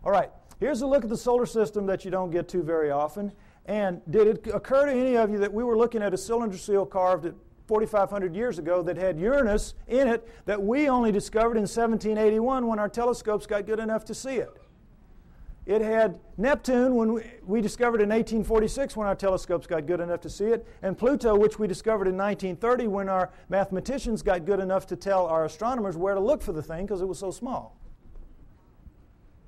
All right, here's a look at the solar system that you don't get to very often. And did it occur to any of you that we were looking at a cylinder seal carved at 4,500 years ago that had Uranus in it that we only discovered in 1781 when our telescopes got good enough to see it? It had Neptune when we discovered in 1846 when our telescopes got good enough to see it, and Pluto, which we discovered in 1930 when our mathematicians got good enough to tell our astronomers where to look for the thing because it was so small.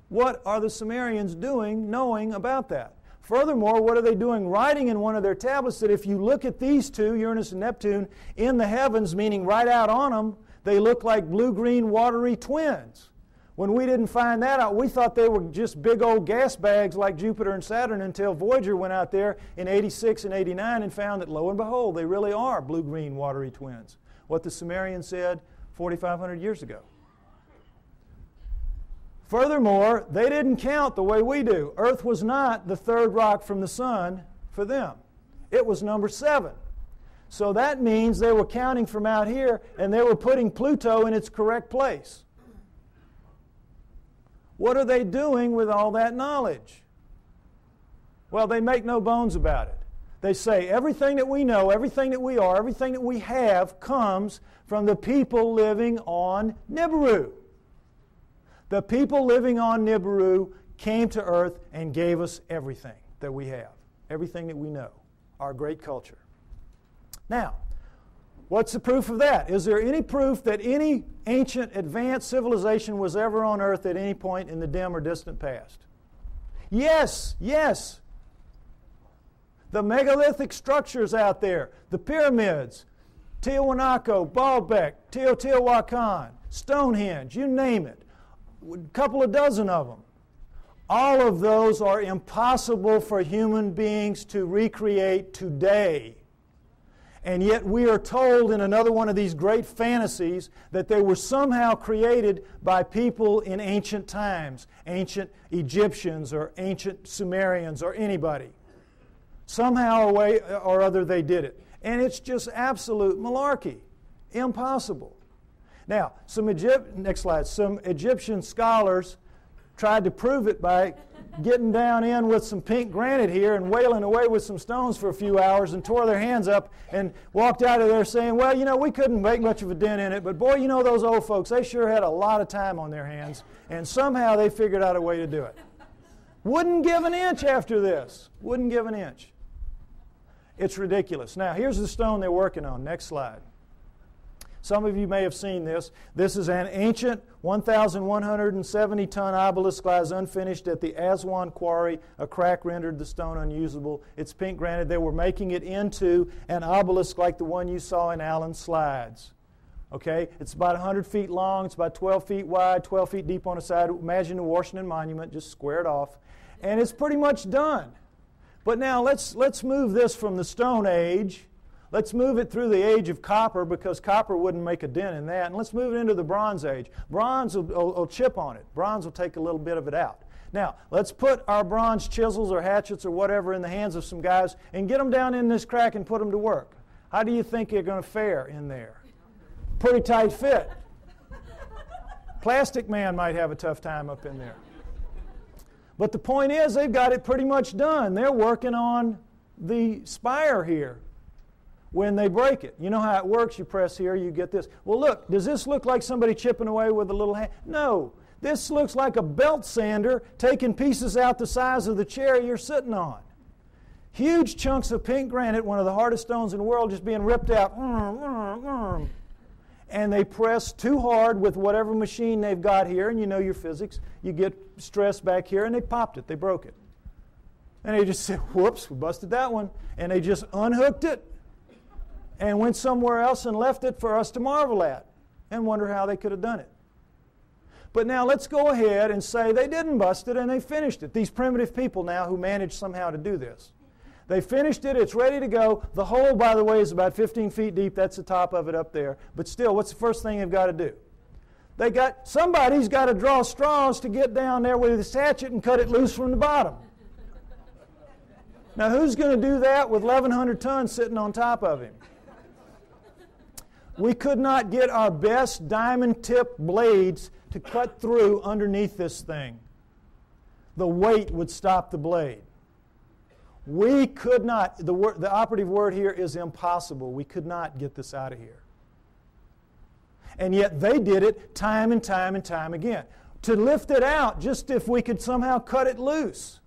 What are the Sumerians doing knowing about that? Furthermore, what are they doing writing in one of their tablets that if you look at these two, Uranus and Neptune, in the heavens, meaning right out on them, they look like blue-green watery twins? When we didn't find that out, we thought they were just big old gas bags like Jupiter and Saturn until Voyager went out there in 86 and 89 and found that, lo and behold, they really are blue-green watery twins. What the Sumerians said 4,500 years ago. Furthermore, they didn't count the way we do. Earth was not the third rock from the sun for them. It was number 7. So that means they were counting from out here and they were putting Pluto in its correct place. What are they doing with all that knowledge? Well, they make no bones about it. They say everything that we know, everything that we are, everything that we have comes from the people living on Nibiru. The people living on Nibiru came to Earth and gave us everything that we have, everything that we know, our great culture. Now, what's the proof of that? Is there any proof that any ancient advanced civilization was ever on Earth at any point in the dim or distant past? Yes, yes. The megalithic structures out there, the pyramids, Tiwanaku, Baalbek, Teotihuacan, Stonehenge, you name it, a couple of dozen of them. All of those are impossible for human beings to recreate today. And yet we are told in another one of these great fantasies that they were somehow created by people in ancient times, ancient Egyptians or ancient Sumerians or anybody. Somehow or other they did it. And it's just absolute malarkey. Impossible. Now, next slide. Some Egyptian scholars tried to prove it by getting down in with some pink granite here and wailing away with some stones for a few hours and tore their hands up and walked out of there saying, well, you know, we couldn't make much of a dent in it, but boy, you know, those old folks, they sure had a lot of time on their hands, and somehow they figured out a way to do it. Wouldn't give an inch after this. Wouldn't give an inch. It's ridiculous. Now, here's the stone they're working on. Next slide. Some of you may have seen this. This is an ancient 1,170-ton obelisk lies unfinished at the Aswan quarry. A crack rendered the stone unusable. It's pink granite. They were making it into an obelisk like the one you saw in Allen's slides. Okay? It's about 100 feet long. It's about 12 feet wide, 12 feet deep on the side. Imagine the Washington Monument, just squared off. And it's pretty much done. But now let's move this from the Stone Age. Let's move it through the age of copper, because copper wouldn't make a dent in that. And let's move it into the Bronze Age. Bronze will chip on it. Bronze will take a little bit of it out. Now, let's put our bronze chisels or hatchets or whatever in the hands of some guys and get them down in this crack and put them to work. How do you think they're going to fare in there? Pretty tight fit. Plastic Man might have a tough time up in there. But the point is, they've got it pretty much done. They're working on the spire here. When they break it, you know how it works. You press here, you get this. Well, look, does this look like somebody chipping away with a little hand? No. This looks like a belt sander taking pieces out the size of the chair you're sitting on. Huge chunks of pink granite, one of the hardest stones in the world, just being ripped out. And they press too hard with whatever machine they've got here, and you know your physics. You get stress back here, and they popped it. They broke it. And they just said, whoops, we busted that one. And they just unhooked it and went somewhere else and left it for us to marvel at and wonder how they could have done it. But now let's go ahead and say they didn't bust it and they finished it. These primitive people now who managed somehow to do this. They finished it. It's ready to go. The hole, by the way, is about 15 feet deep. That's the top of it up there. But still, what's the first thing they've got to do? Somebody's got to draw straws to get down there with this hatchet and cut it loose from the bottom. Now, who's going to do that with 1,100 tons sitting on top of him? We could not get our best diamond-tipped blades to cut through underneath this thing. The weight would stop the blade. We could not, the operative word here is impossible. We could not get this out of here. And yet they did it time and time and time again. To lift it out, just if we could somehow cut it loose,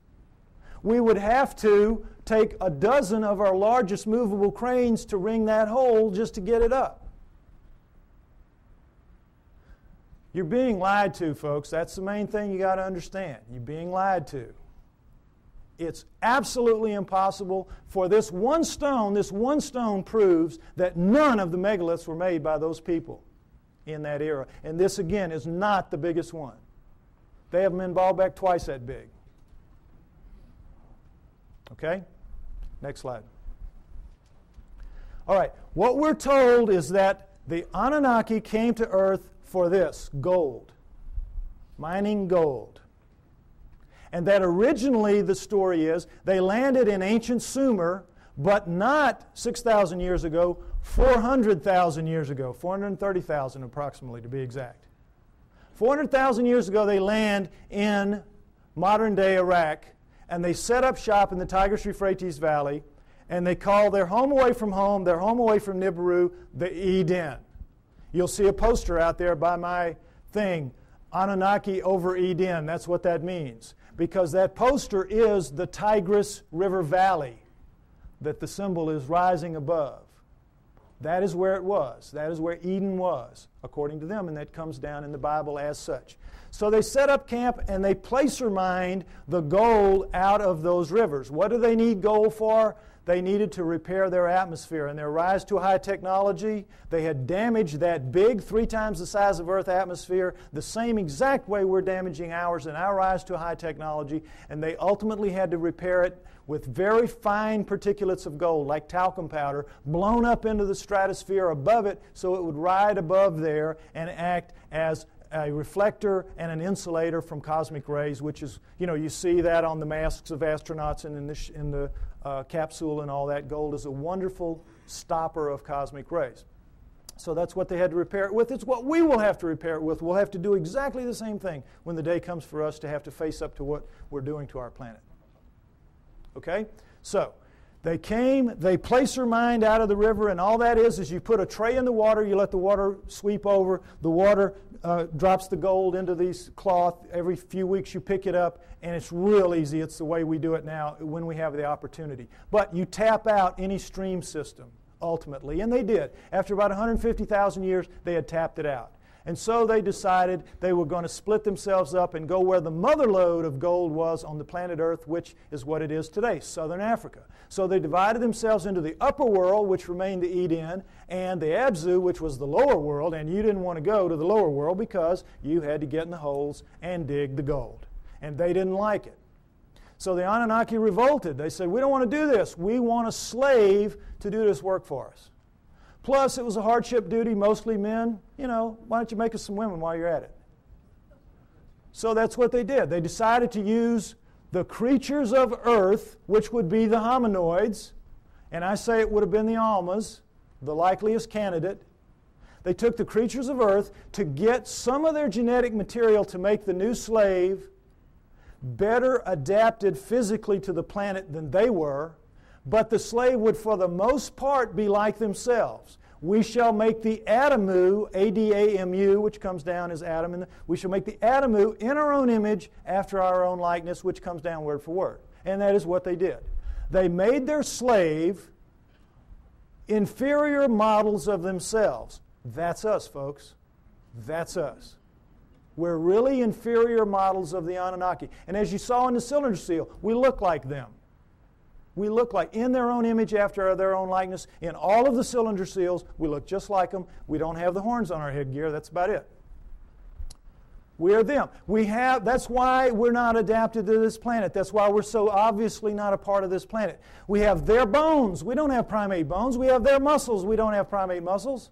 we would have to take a dozen of our largest movable cranes to wring that hole just to get it up. You're being lied to, folks. That's the main thing you got to understand. You're being lied to. It's absolutely impossible for this one stone proves that none of the megaliths were made by those people in that era. And this, again, is not the biggest one. They have them in Baalbek twice that big. Okay? Next slide. All right. What we're told is that the Anunnaki came to Earth for this, gold. Mining gold. And that originally, the story is, they landed in ancient Sumer, but not 6,000 years ago, 400,000 years ago, 430,000 approximately to be exact. 400,000 years ago, they land in modern-day Iraq, and they set up shop in the Tigris-Euphrates Valley, and they call their home away from home, their home away from Nibiru, the Eden. You'll see a poster out there by my thing, Anunnaki over Eden. That's what that means. Because that poster is the Tigris River Valley that the symbol is rising above. That is where it was. That is where Eden was, according to them, and that comes down in the Bible as such. So they set up camp and they placer mined the gold out of those rivers. What do they need gold for? They needed to repair their atmosphere. And their rise to high technology, they had damaged that big, 3 times the size of Earth atmosphere, the same exact way we're damaging ours in our rise to high technology. And they ultimately had to repair it with very fine particulates of gold, like talcum powder, blown up into the stratosphere above it so it would ride above there and act as a reflector and an insulator from cosmic rays, which is, you see that on the masks of astronauts and in the capsule and all that. Gold is a wonderful stopper of cosmic rays. So that's what they had to repair it with. It's what we will have to repair it with. We'll have to do exactly the same thing when the day comes for us to have to face up to what we're doing to our planet. Okay? So they came, they placer mined out of the river, and all that is you put a tray in the water, you let the water sweep over, the water drops the gold into these cloth. Every few weeks you pick it up, and it's real easy. It's the way we do it now when we have the opportunity. But you tap out any stream system, ultimately, and they did. After about 150,000 years, they had tapped it out. And so they decided they were going to split themselves up and go where the mother lode of gold was on the planet Earth, which is what it is today, southern Africa. So they divided themselves into the upper world, which remained the Eden, and the Abzu, which was the lower world, and you didn't want to go to the lower world because you had to get in the holes and dig the gold. And they didn't like it. So the Anunnaki revolted. They said, we don't want to do this. We want a slave to do this work for us. Plus, it was a hardship duty, mostly men. Why don't you make us some women while you're at it? So that's what they did. They decided to use the creatures of Earth, which would be the hominoids, and I say it would have been the Almas, the likeliest candidate. They took the creatures of Earth to get some of their genetic material to make the new slave better adapted physically to the planet than they were, but the slave would for the most part be like themselves. We shall make the Adamu, A-D-A-M-U, which comes down as Adam, and we shall make the Adamu in our own image after our own likeness, which comes down word for word. And that is what they did. They made their slave inferior models of themselves. That's us, folks. That's us. We're really inferior models of the Anunnaki. And as you saw in the cylinder seal, we look like them. We look like, in their own image after their own likeness. In all of the cylinder seals, we look just like them. We don't have the horns on our headgear. That's about it. We are them. That's why we're not adapted to this planet. That's why we're so obviously not a part of this planet. We have their bones. We don't have primate bones. We have their muscles. We don't have primate muscles.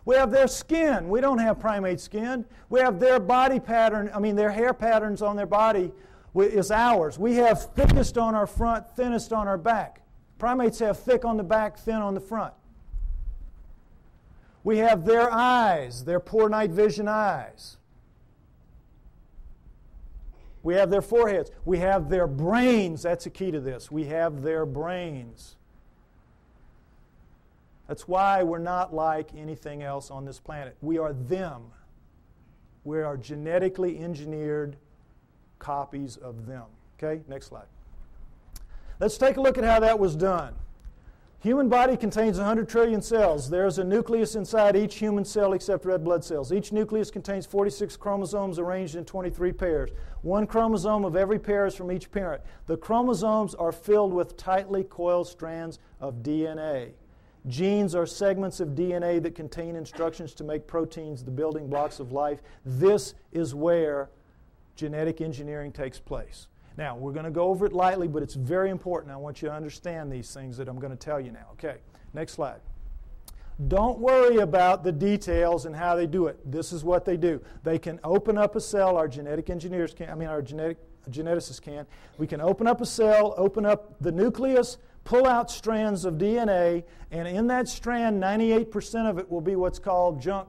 We have their skin. We don't have primate skin. We have their body pattern, their hair patterns on their body is ours. We have thickest on our front, thinnest on our back. Primates have thick on the back, thin on the front. We have their eyes, their poor night vision eyes. We have their foreheads. We have their brains. That's a key to this. We have their brains. That's why we're not like anything else on this planet. We are them. We are genetically engineered copies of them. Okay, next slide. Let's take a look at how that was done. Human body contains 100 trillion cells. There's a nucleus inside each human cell except red blood cells. Each nucleus contains 46 chromosomes arranged in 23 pairs. One chromosome of every pair is from each parent. The chromosomes are filled with tightly coiled strands of DNA. Genes are segments of DNA that contain instructions to make proteins, the building blocks of life. This is where genetic engineering takes place. Now, we're going to go over it lightly, but it's very important. I want you to understand these things that I'm going to tell you now. Okay, next slide. Don't worry about the details and how they do it. This is what they do. They can open up a cell, our genetic engineers can, our genetic a geneticist can. We can open up a cell, open up the nucleus, pull out strands of DNA, and in that strand, 98% of it will be what's called junk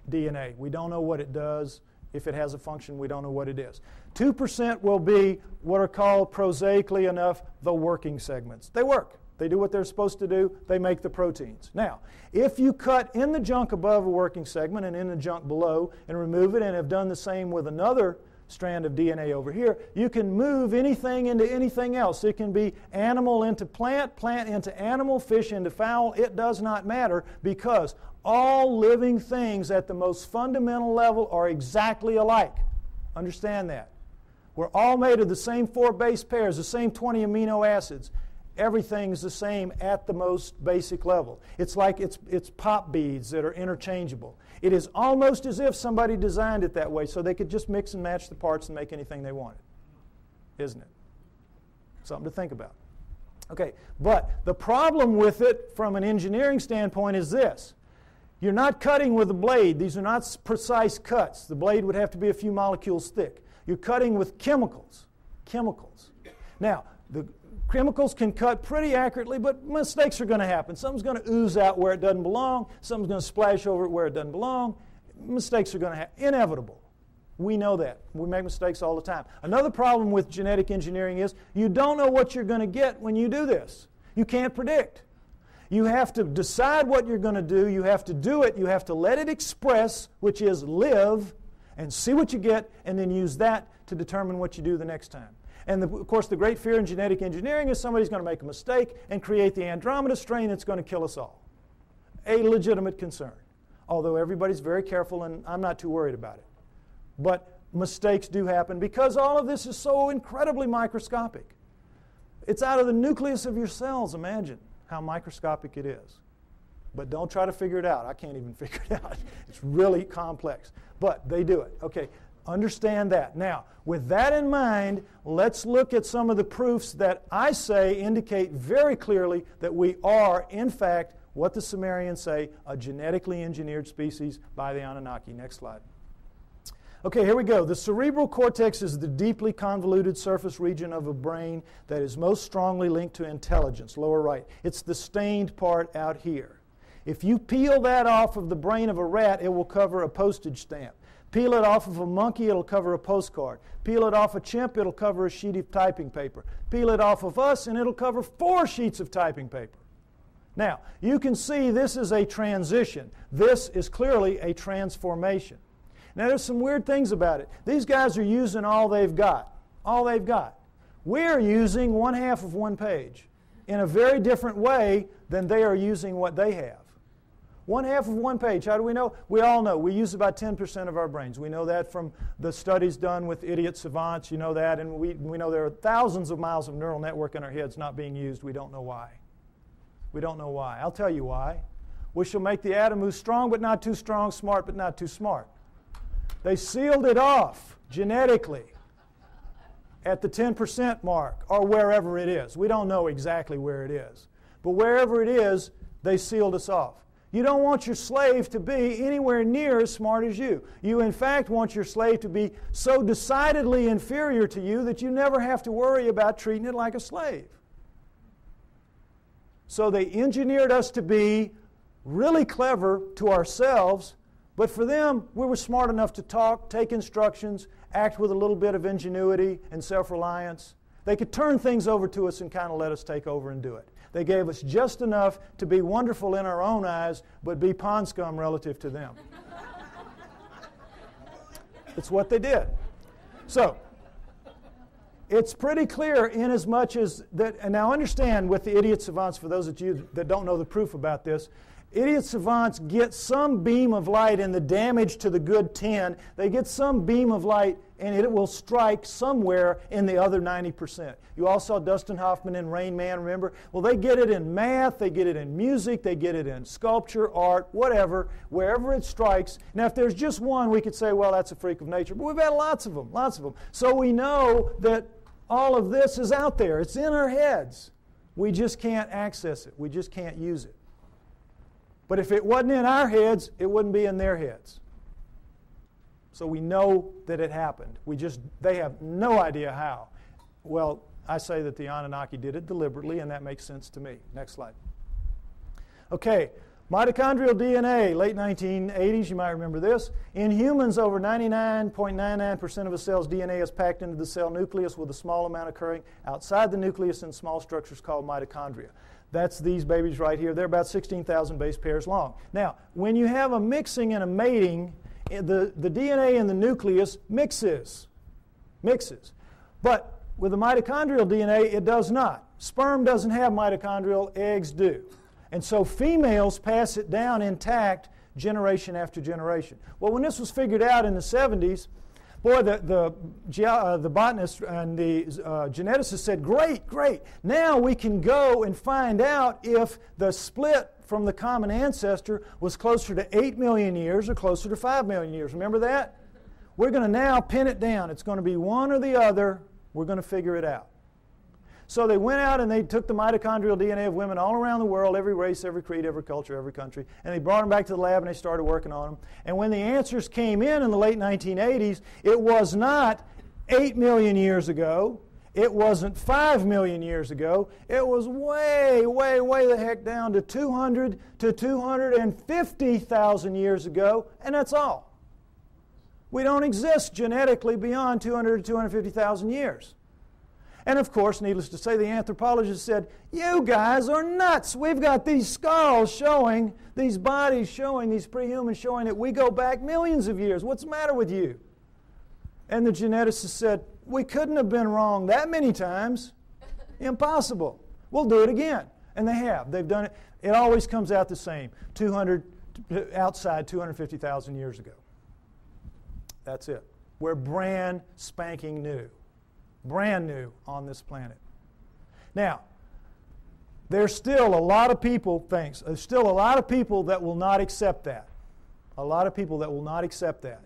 DNA. We don't know what it does. If it has a function, we don't know what it is. 2% will be what are called, prosaically enough, the working segments. They work. They do what they're supposed to do. They make the proteins. Now, if you cut in the junk above a working segment and in the junk below and remove it and have done the same with another strand of DNA over here, you can move anything into anything else. It can be animal into plant, plant into animal, fish into fowl. It does not matter because all living things at the most fundamental level are exactly alike. Understand that. We're all made of the same 4 base pairs, the same 20 amino acids. Everything's the same at the most basic level. It's like it's pop beads that are interchangeable. It is almost as if somebody designed it that way so they could just mix and match the parts and make anything they wanted. Isn't it? Something to think about. Okay, but the problem with it from an engineering standpoint is this. You're not cutting with a blade. These are not precise cuts. The blade would have to be a few molecules thick. You're cutting with chemicals. Chemicals. Now, the chemicals can cut pretty accurately, but mistakes are going to happen. Something's going to ooze out where it doesn't belong. Something's going to splash over it where it doesn't belong. Mistakes are going to happen. Inevitable. We know that. We make mistakes all the time. Another problem with genetic engineering is you don't know what you're going to get when you do this. You can't predict. You have to decide what you're going to do. You have to do it. You have to let it express, which is live, and see what you get, and then use that to determine what you do the next time. And of course, the great fear in genetic engineering is somebody's going to make a mistake and create the Andromeda strain that's going to kill us all. A legitimate concern. Although everybody's very careful, and I'm not too worried about it. But mistakes do happen because all of this is so incredibly microscopic. It's out of the nucleus of your cells, imagine how microscopic it is. But don't try to figure it out. I can't even figure it out. It's really complex. But they do it. Okay, understand that. Now, with that in mind, let's look at some of the proofs that I say indicate very clearly that we are, in fact, what the Sumerians say, a genetically engineered species by the Anunnaki. Next slide. Okay, here we go. The cerebral cortex is the deeply convoluted surface region of a brain that is most strongly linked to intelligence, lower right. It's the stained part out here. If you peel that off of the brain of a rat, it will cover a postage stamp. Peel it off of a monkey, it'll cover a postcard. Peel it off a chimp, it'll cover a sheet of typing paper. Peel it off of us, and it'll cover 4 sheets of typing paper. Now, you can see this is a transition. This is clearly a transformation. Now, there's some weird things about it. These guys are using all they've got. All they've got. We're using 1/2 of one page in a very different way than they are using what they have. 1/2 of one page. How do we know? We all know. We use about 10% of our brains. We know that from the studies done with idiot savants. You know that. And we know there are thousands of miles of neural network in our heads not being used. We don't know why. We don't know why. I'll tell you why. We shall make the atom who's strong but not too strong, smart but not too smart. They sealed it off genetically at the 10% mark or wherever it is. We don't know exactly where it is. But wherever it is, they sealed us off. You don't want your slave to be anywhere near as smart as you. You, in fact, want your slave to be so decidedly inferior to you that you never have to worry about treating it like a slave. So they engineered us to be really clever to ourselves, but for them, we were smart enough to talk, take instructions, act with a little bit of ingenuity and self-reliance. They could turn things over to us and kind of let us take over and do it. They gave us just enough to be wonderful in our own eyes, but be pond scum relative to them. It's what they did. So, it's pretty clear in as much as that, and now understand with the idiot savants, for those of you that don't know the proof about this, idiot savants get some beam of light in the damage to the good 10. They get some beam of light and it will strike somewhere in the other 90%. You all saw Dustin Hoffman in Rain Man, remember? Well, they get it in math, they get it in music, they get it in sculpture, art, whatever, wherever it strikes. Now, if there's just one, we could say, well, that's a freak of nature. But we've had lots of them, lots of them. So we know that all of this is out there. It's in our heads. We just can't access it. We just can't use it. But if it wasn't in our heads, it wouldn't be in their heads. So we know that it happened. They have no idea how. Well, I say that the Anunnaki did it deliberately, and that makes sense to me. Next slide. Okay, mitochondrial DNA, late 1980s, you might remember this. In humans, over 99.99% of a cell's DNA is packed into the cell nucleus, with a small amount occurring outside the nucleus in small structures called mitochondria. That's these babies right here. They're about 16,000 base pairs long. Now, when you have a mixing and a mating, the DNA in the nucleus mixes. But with the mitochondrial DNA, it does not. Sperm doesn't have mitochondrial, eggs do. And so females pass it down intact generation after generation. Well, when this was figured out in the 70s, boy, the botanist and the geneticist said, great. Now we can go and find out if the split from the common ancestor was closer to 8 million years or closer to 5 million years. Remember that? We're going to now pin it down. It's going to be one or the other. We're going to figure it out. So they went out and they took the mitochondrial DNA of women all around the world, every race, every creed, every culture, every country, and they brought them back to the lab and they started working on them. And when the answers came in the late 1980s, it was not 8 million years ago. It wasn't 5 million years ago. It was way the heck down to 200 to 250,000 years ago, and that's all. We don't exist genetically beyond 200 to 250,000 years. And of course, needless to say, the anthropologist said, you guys are nuts. We've got these skulls showing, these bodies showing, these prehumans showing that we go back millions of years. What's the matter with you? And the geneticist said, we couldn't have been wrong that many times. Impossible. We'll do it again. And they have. They've done it. It always comes out the same. Outside 250,000 years ago. That's it. We're brand spanking new. Brand new on this planet. Now, there's still a lot of people, there's still a lot of people that will not accept that. A lot of people that will not accept that.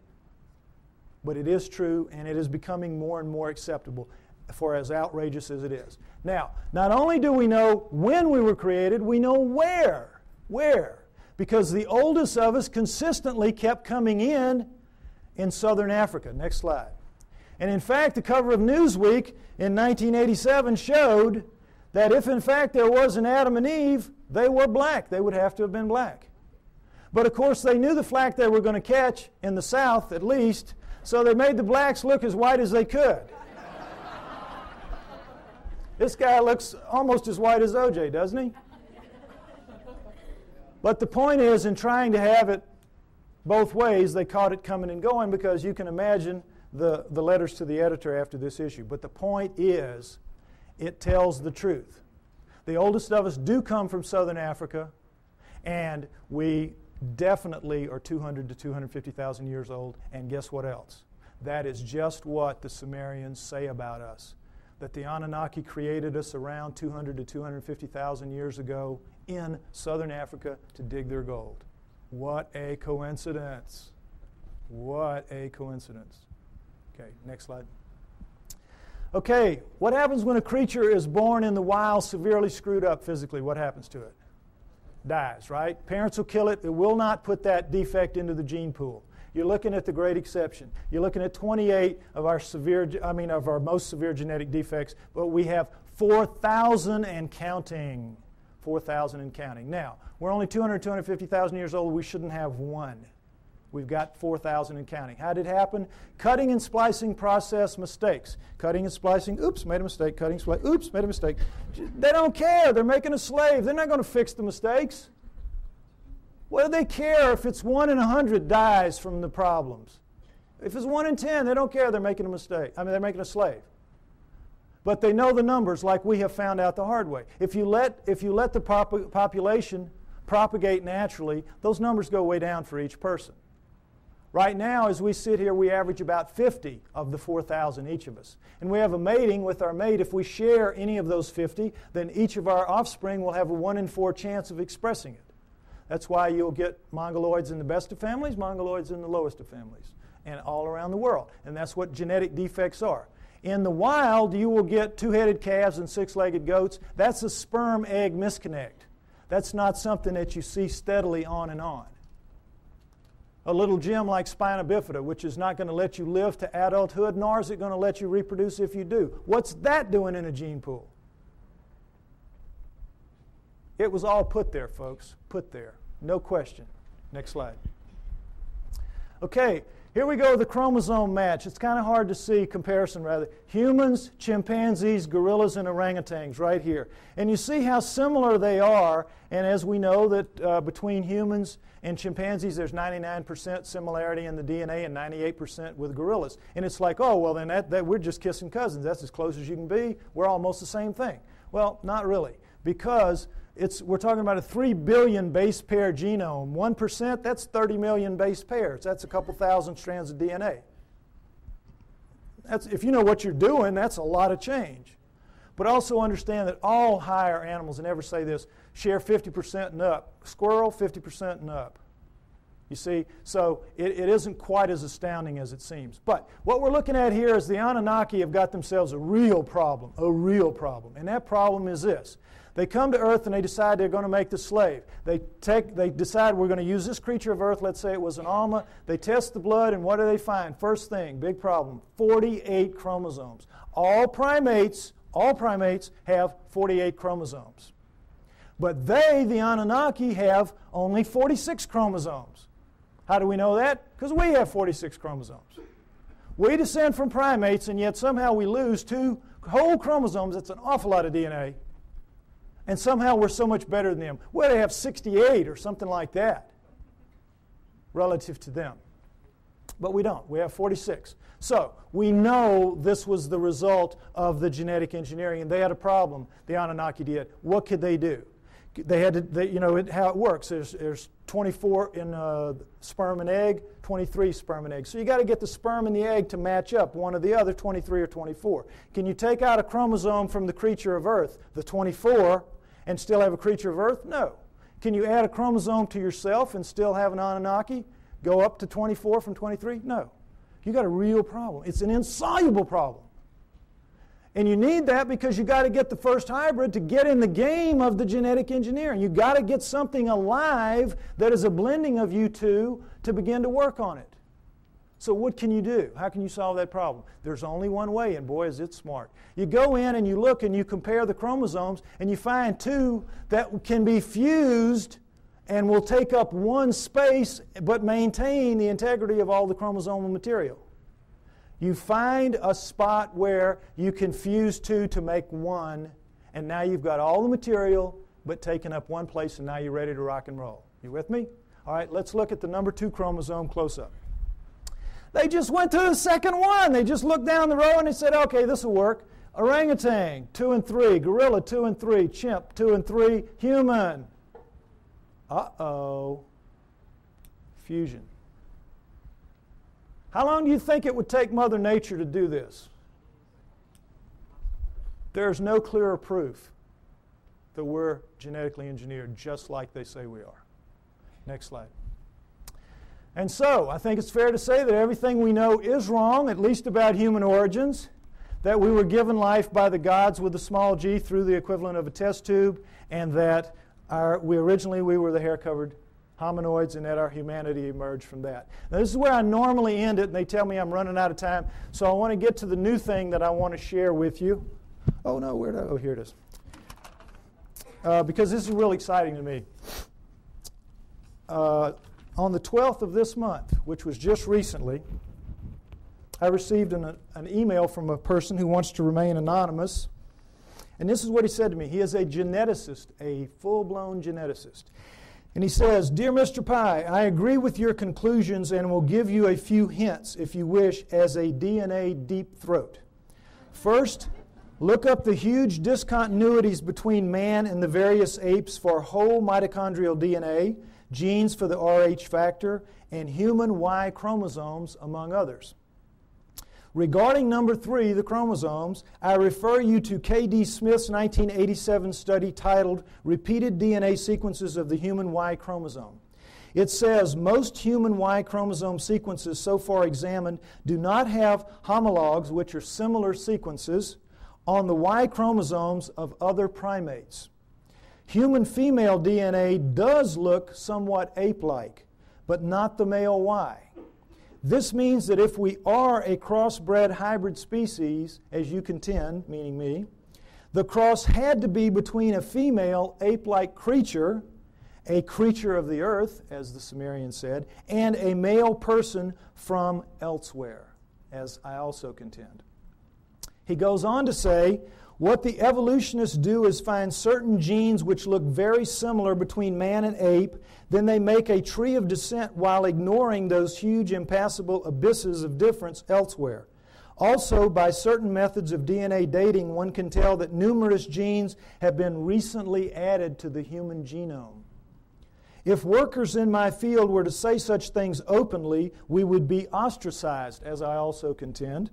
But it is true, and it is becoming more and more acceptable, for as outrageous as it is. Now, not only do we know when we were created, we know where. Where? Because the oldest of us consistently kept coming in Southern Africa. Next slide. And in fact, the cover of Newsweek in 1987 showed that if in fact there was an Adam and Eve, they were black. They would have to have been black. But of course, they knew the flack they were going to catch in the South, at least, so they made the blacks look as white as they could. This guy looks almost as white as OJ, doesn't he? But the point is, in trying to have it both ways, they caught it coming and going, because you can imagine the letters to the editor after this issue. But the point is, it tells the truth. The oldest of us do come from Southern Africa, and we definitely are 200 to 250,000 years old. And guess what else? That is just what the Sumerians say about us. That the Anunnaki created us around 200 to 250,000 years ago in Southern Africa to dig their gold. What a coincidence. What a coincidence. Okay, next slide. Okay, what happens when a creature is born in the wild severely screwed up physically? What happens to it? Dies, right? Parents will kill it. It will not put that defect into the gene pool. You're looking at the great exception. You're looking at 28 of our most severe genetic defects, but we have 4,000 and counting. 4,000 and counting. Now, we're only 200, 250,000 years old. We shouldn't have one. We've got 4,000 and counting. How did it happen? Cutting and splicing process mistakes. Cutting and splicing, oops, made a mistake. Cutting, splicing, oops, made a mistake. They don't care. They're making a slave. They're not going to fix the mistakes. What do they care if it's 1 in 100 dies from the problems? If it's 1 in 10, they don't care. They're making a mistake. They're making a slave. But they know the numbers, like we have found out the hard way. If you let the population propagate naturally, those numbers go way down for each person. Right now, as we sit here, we average about 50 of the 4,000 each of us. And we have a mating with our mate. If we share any of those 50, then each of our offspring will have a 1 in 4 chance of expressing it. That's why you'll get mongoloids in the best of families, mongoloids in the lowest of families, and all around the world. And that's what genetic defects are. In the wild, you will get 2-headed calves and 6-legged goats. That's a sperm-egg misconnect. That's not something that you see steadily on and on. a little gem like spina bifida, which is not going to let you live to adulthood, nor is it going to let you reproduce if you do. What's that doing in a gene pool? It was all put there, folks. Put there. No question. Next slide. Okay, here we go, the chromosome match. It's kind of hard to see, comparison rather. Humans, chimpanzees, gorillas, and orangutans right here. And you see how similar they are. And as we know that between humans and chimpanzees, there's 99% similarity in the DNA and 98% with gorillas. And it's like, oh, well, then that we're just kissing cousins. That's as close as you can be. We're almost the same thing. Well, not really, because we're talking about a 3 billion base pair genome. 1%, that's 30 million base pairs. That's a couple thousand strands of DNA. If you know what you're doing, that's a lot of change. But also understand that all higher animals, and never say this, share 50% and up. Squirrel, 50% and up. You see? So it isn't quite as astounding as it seems. But what we're looking at here is the Anunnaki have got themselves a real problem. And that problem is this. They come to Earth and they decide they're going to make the slave. They decide we're going to use this creature of Earth, let's say it was an Alma. They test the blood, and what do they find? First thing, big problem, 48 chromosomes. All primates have 48 chromosomes. But they, the Anunnaki, have only 46 chromosomes. How do we know that? Because we have 46 chromosomes. We descend from primates, and yet somehow we lose 2 whole chromosomes. That's an awful lot of DNA. And somehow we're so much better than them. Well, they have 68 or something like that relative to them. But we don't. We have 46. So we know this was the result of the genetic engineering, and they had a problem. The Anunnaki did. What could they do? They had to, how it works. There's 24 in sperm and egg, 23 sperm and egg. So you got to get the sperm and the egg to match up, one or the other, 23 or 24. Can you take out a chromosome from the creature of Earth, the 24, and still have a creature of Earth? No. Can you add a chromosome to yourself and still have an Anunnaki? Go up to 24 from 23? No. You got a real problem. It's an insoluble problem. And you need that because you got to get the first hybrid to get in the game of the genetic engineering. You got to get something alive that is a blending of you two to begin to work on it. So what can you do? How can you solve that problem? There's only one way, and boy, is it smart. You go in and you look and you compare the chromosomes, and you find 2 that can be fused and will take up one space but maintain the integrity of all the chromosomal material. You find a spot where you can fuse 2 to make 1, and now you've got all the material but taken up one place, and now you're ready to rock and roll. You with me? All right, let's look at the number 2 chromosome close up. They just went to the second one. They just looked down the row and they said, okay, this will work. Orangutan, 2 and 3. Gorilla, 2 and 3. Chimp, 2 and 3. Human. Uh-oh. Fusion. How long do you think it would take Mother Nature to do this? There's no clearer proof that we're genetically engineered just like they say we are. Next slide. And so, I think it's fair to say that everything we know is wrong, at least about human origins, that we were given life by the gods with a small g through the equivalent of a test tube, and that we were the hair-covered hominoids, and that our humanity emerged from that. Now, this is where I normally end it, and they tell me I'm running out of time, so I want to get to the new thing that I want to share with you. Oh, no, here it is. Because this is really exciting to me. On the 12th of this month, which was just recently, I received an email from a person who wants to remain anonymous. And this is what he said to me. He is a geneticist, a full-blown geneticist. And he says, Dear Mr. Pi, I agree with your conclusions and will give you a few hints, if you wish, as a DNA deep throat. First, look up the huge discontinuities between man and the various apes for whole mitochondrial DNA, genes for the Rh factor, and human Y chromosomes, among others. Regarding number 3, the chromosomes, I refer you to K.D. Smith's 1987 study titled Repeated DNA Sequences of the Human Y Chromosome. It says most human Y chromosome sequences so far examined do not have homologs, which are similar sequences, on the Y chromosomes of other primates. Human female DNA does look somewhat ape-like, but not the male Y. This means that if we are a crossbred hybrid species, as you contend, meaning me, the cross had to be between a female ape-like creature, a creature of the earth, as the Sumerian said, and a male person from elsewhere, as I also contend. He goes on to say, what the evolutionists do is find certain genes which look very similar between man and ape, then they make a tree of descent while ignoring those huge impassable abysses of difference elsewhere. Also, by certain methods of DNA dating, one can tell that numerous genes have been recently added to the human genome. If workers in my field were to say such things openly, we would be ostracized, as I also contend,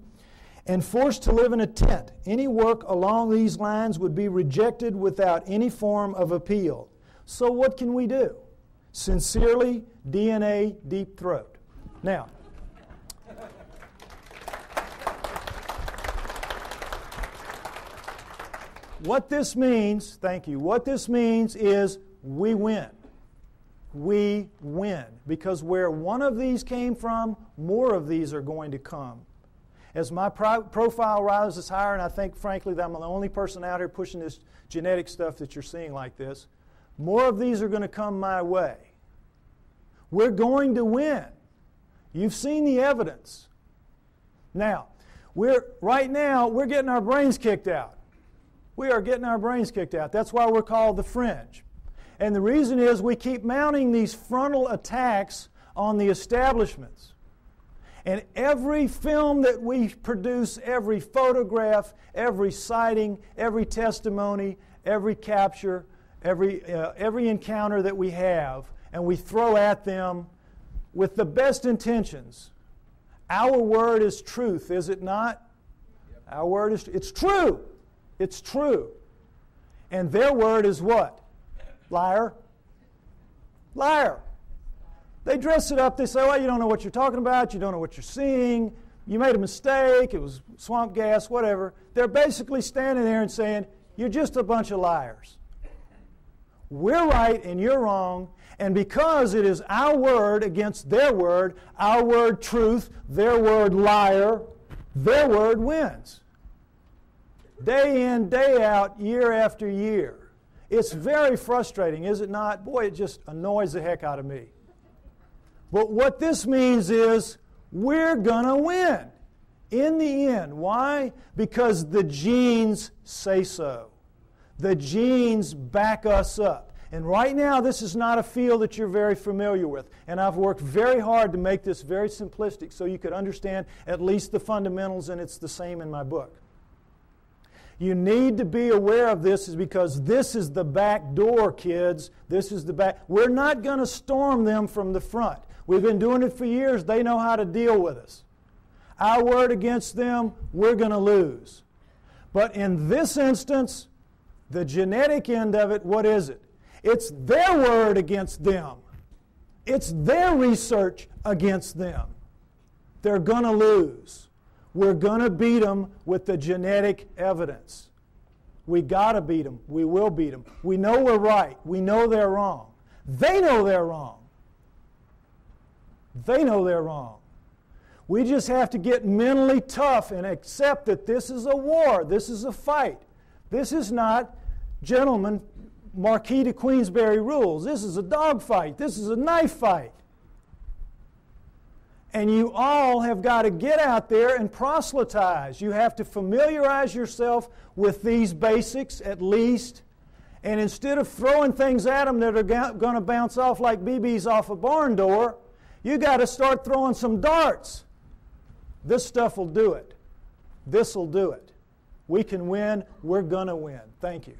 and forced to live in a tent. Any work along these lines would be rejected without any form of appeal. So what can we do? Sincerely, DNA Deep Throat. Now, what this means, thank you, what this means is we win. We win. Because where one of these came from, more of these are going to come. As my profile rises higher, and I think, frankly, that I'm the only person out here pushing this genetic stuff that you're seeing like this, more of these are going to come my way. We're going to win. You've seen the evidence. Now, right now, we're getting our brains kicked out. We are getting our brains kicked out. That's why we're called the fringe. And the reason is we keep mounting these frontal attacks on the establishments. And every film that we produce, every photograph, every sighting, every testimony, every capture, every encounter that we have, and we throw at them with the best intentions. Our word is truth, is it not? Yep. Our word is, it's true. It's true. And their word is what? Liar. Liar. They dress it up. They say, well, you don't know what you're talking about. You don't know what you're seeing. You made a mistake. It was swamp gas, whatever. They're basically standing there and saying, you're just a bunch of liars. We're right and you're wrong. And because it is our word against their word, our word truth, their word liar, their word wins. Day in, day out, year after year. It's very frustrating, is it not? Boy, it just annoys the heck out of me. But what this means is we're going to win in the end. Why? Because the genes say so. The genes back us up. And right now, this is not a field that you're very familiar with. And I've worked very hard to make this very simplistic so you could understand at least the fundamentals, and it's the same in my book. You need to be aware of this is because this is the back door, kids. This is the back. We're not going to storm them from the front. We've been doing it for years. They know how to deal with us. Our word against them, we're going to lose. But in this instance, the genetic end of it, what is it? It's their word against them. It's their research against them. They're going to lose. We're going to beat them with the genetic evidence. We got to beat them. We will beat them. We know we're right. We know they're wrong. They know they're wrong. They know they're wrong. We just have to get mentally tough and accept that this is a war. This is a fight. This is not, gentlemen, Marquis de Queensberry rules. This is a dog fight. This is a knife fight. And you all have got to get out there and proselytize. You have to familiarize yourself with these basics at least. And instead of throwing things at them that are going to bounce off like BBs off a barn door, you got to start throwing some darts. This stuff will do it. This will do it. We can win. We're going to win. Thank you.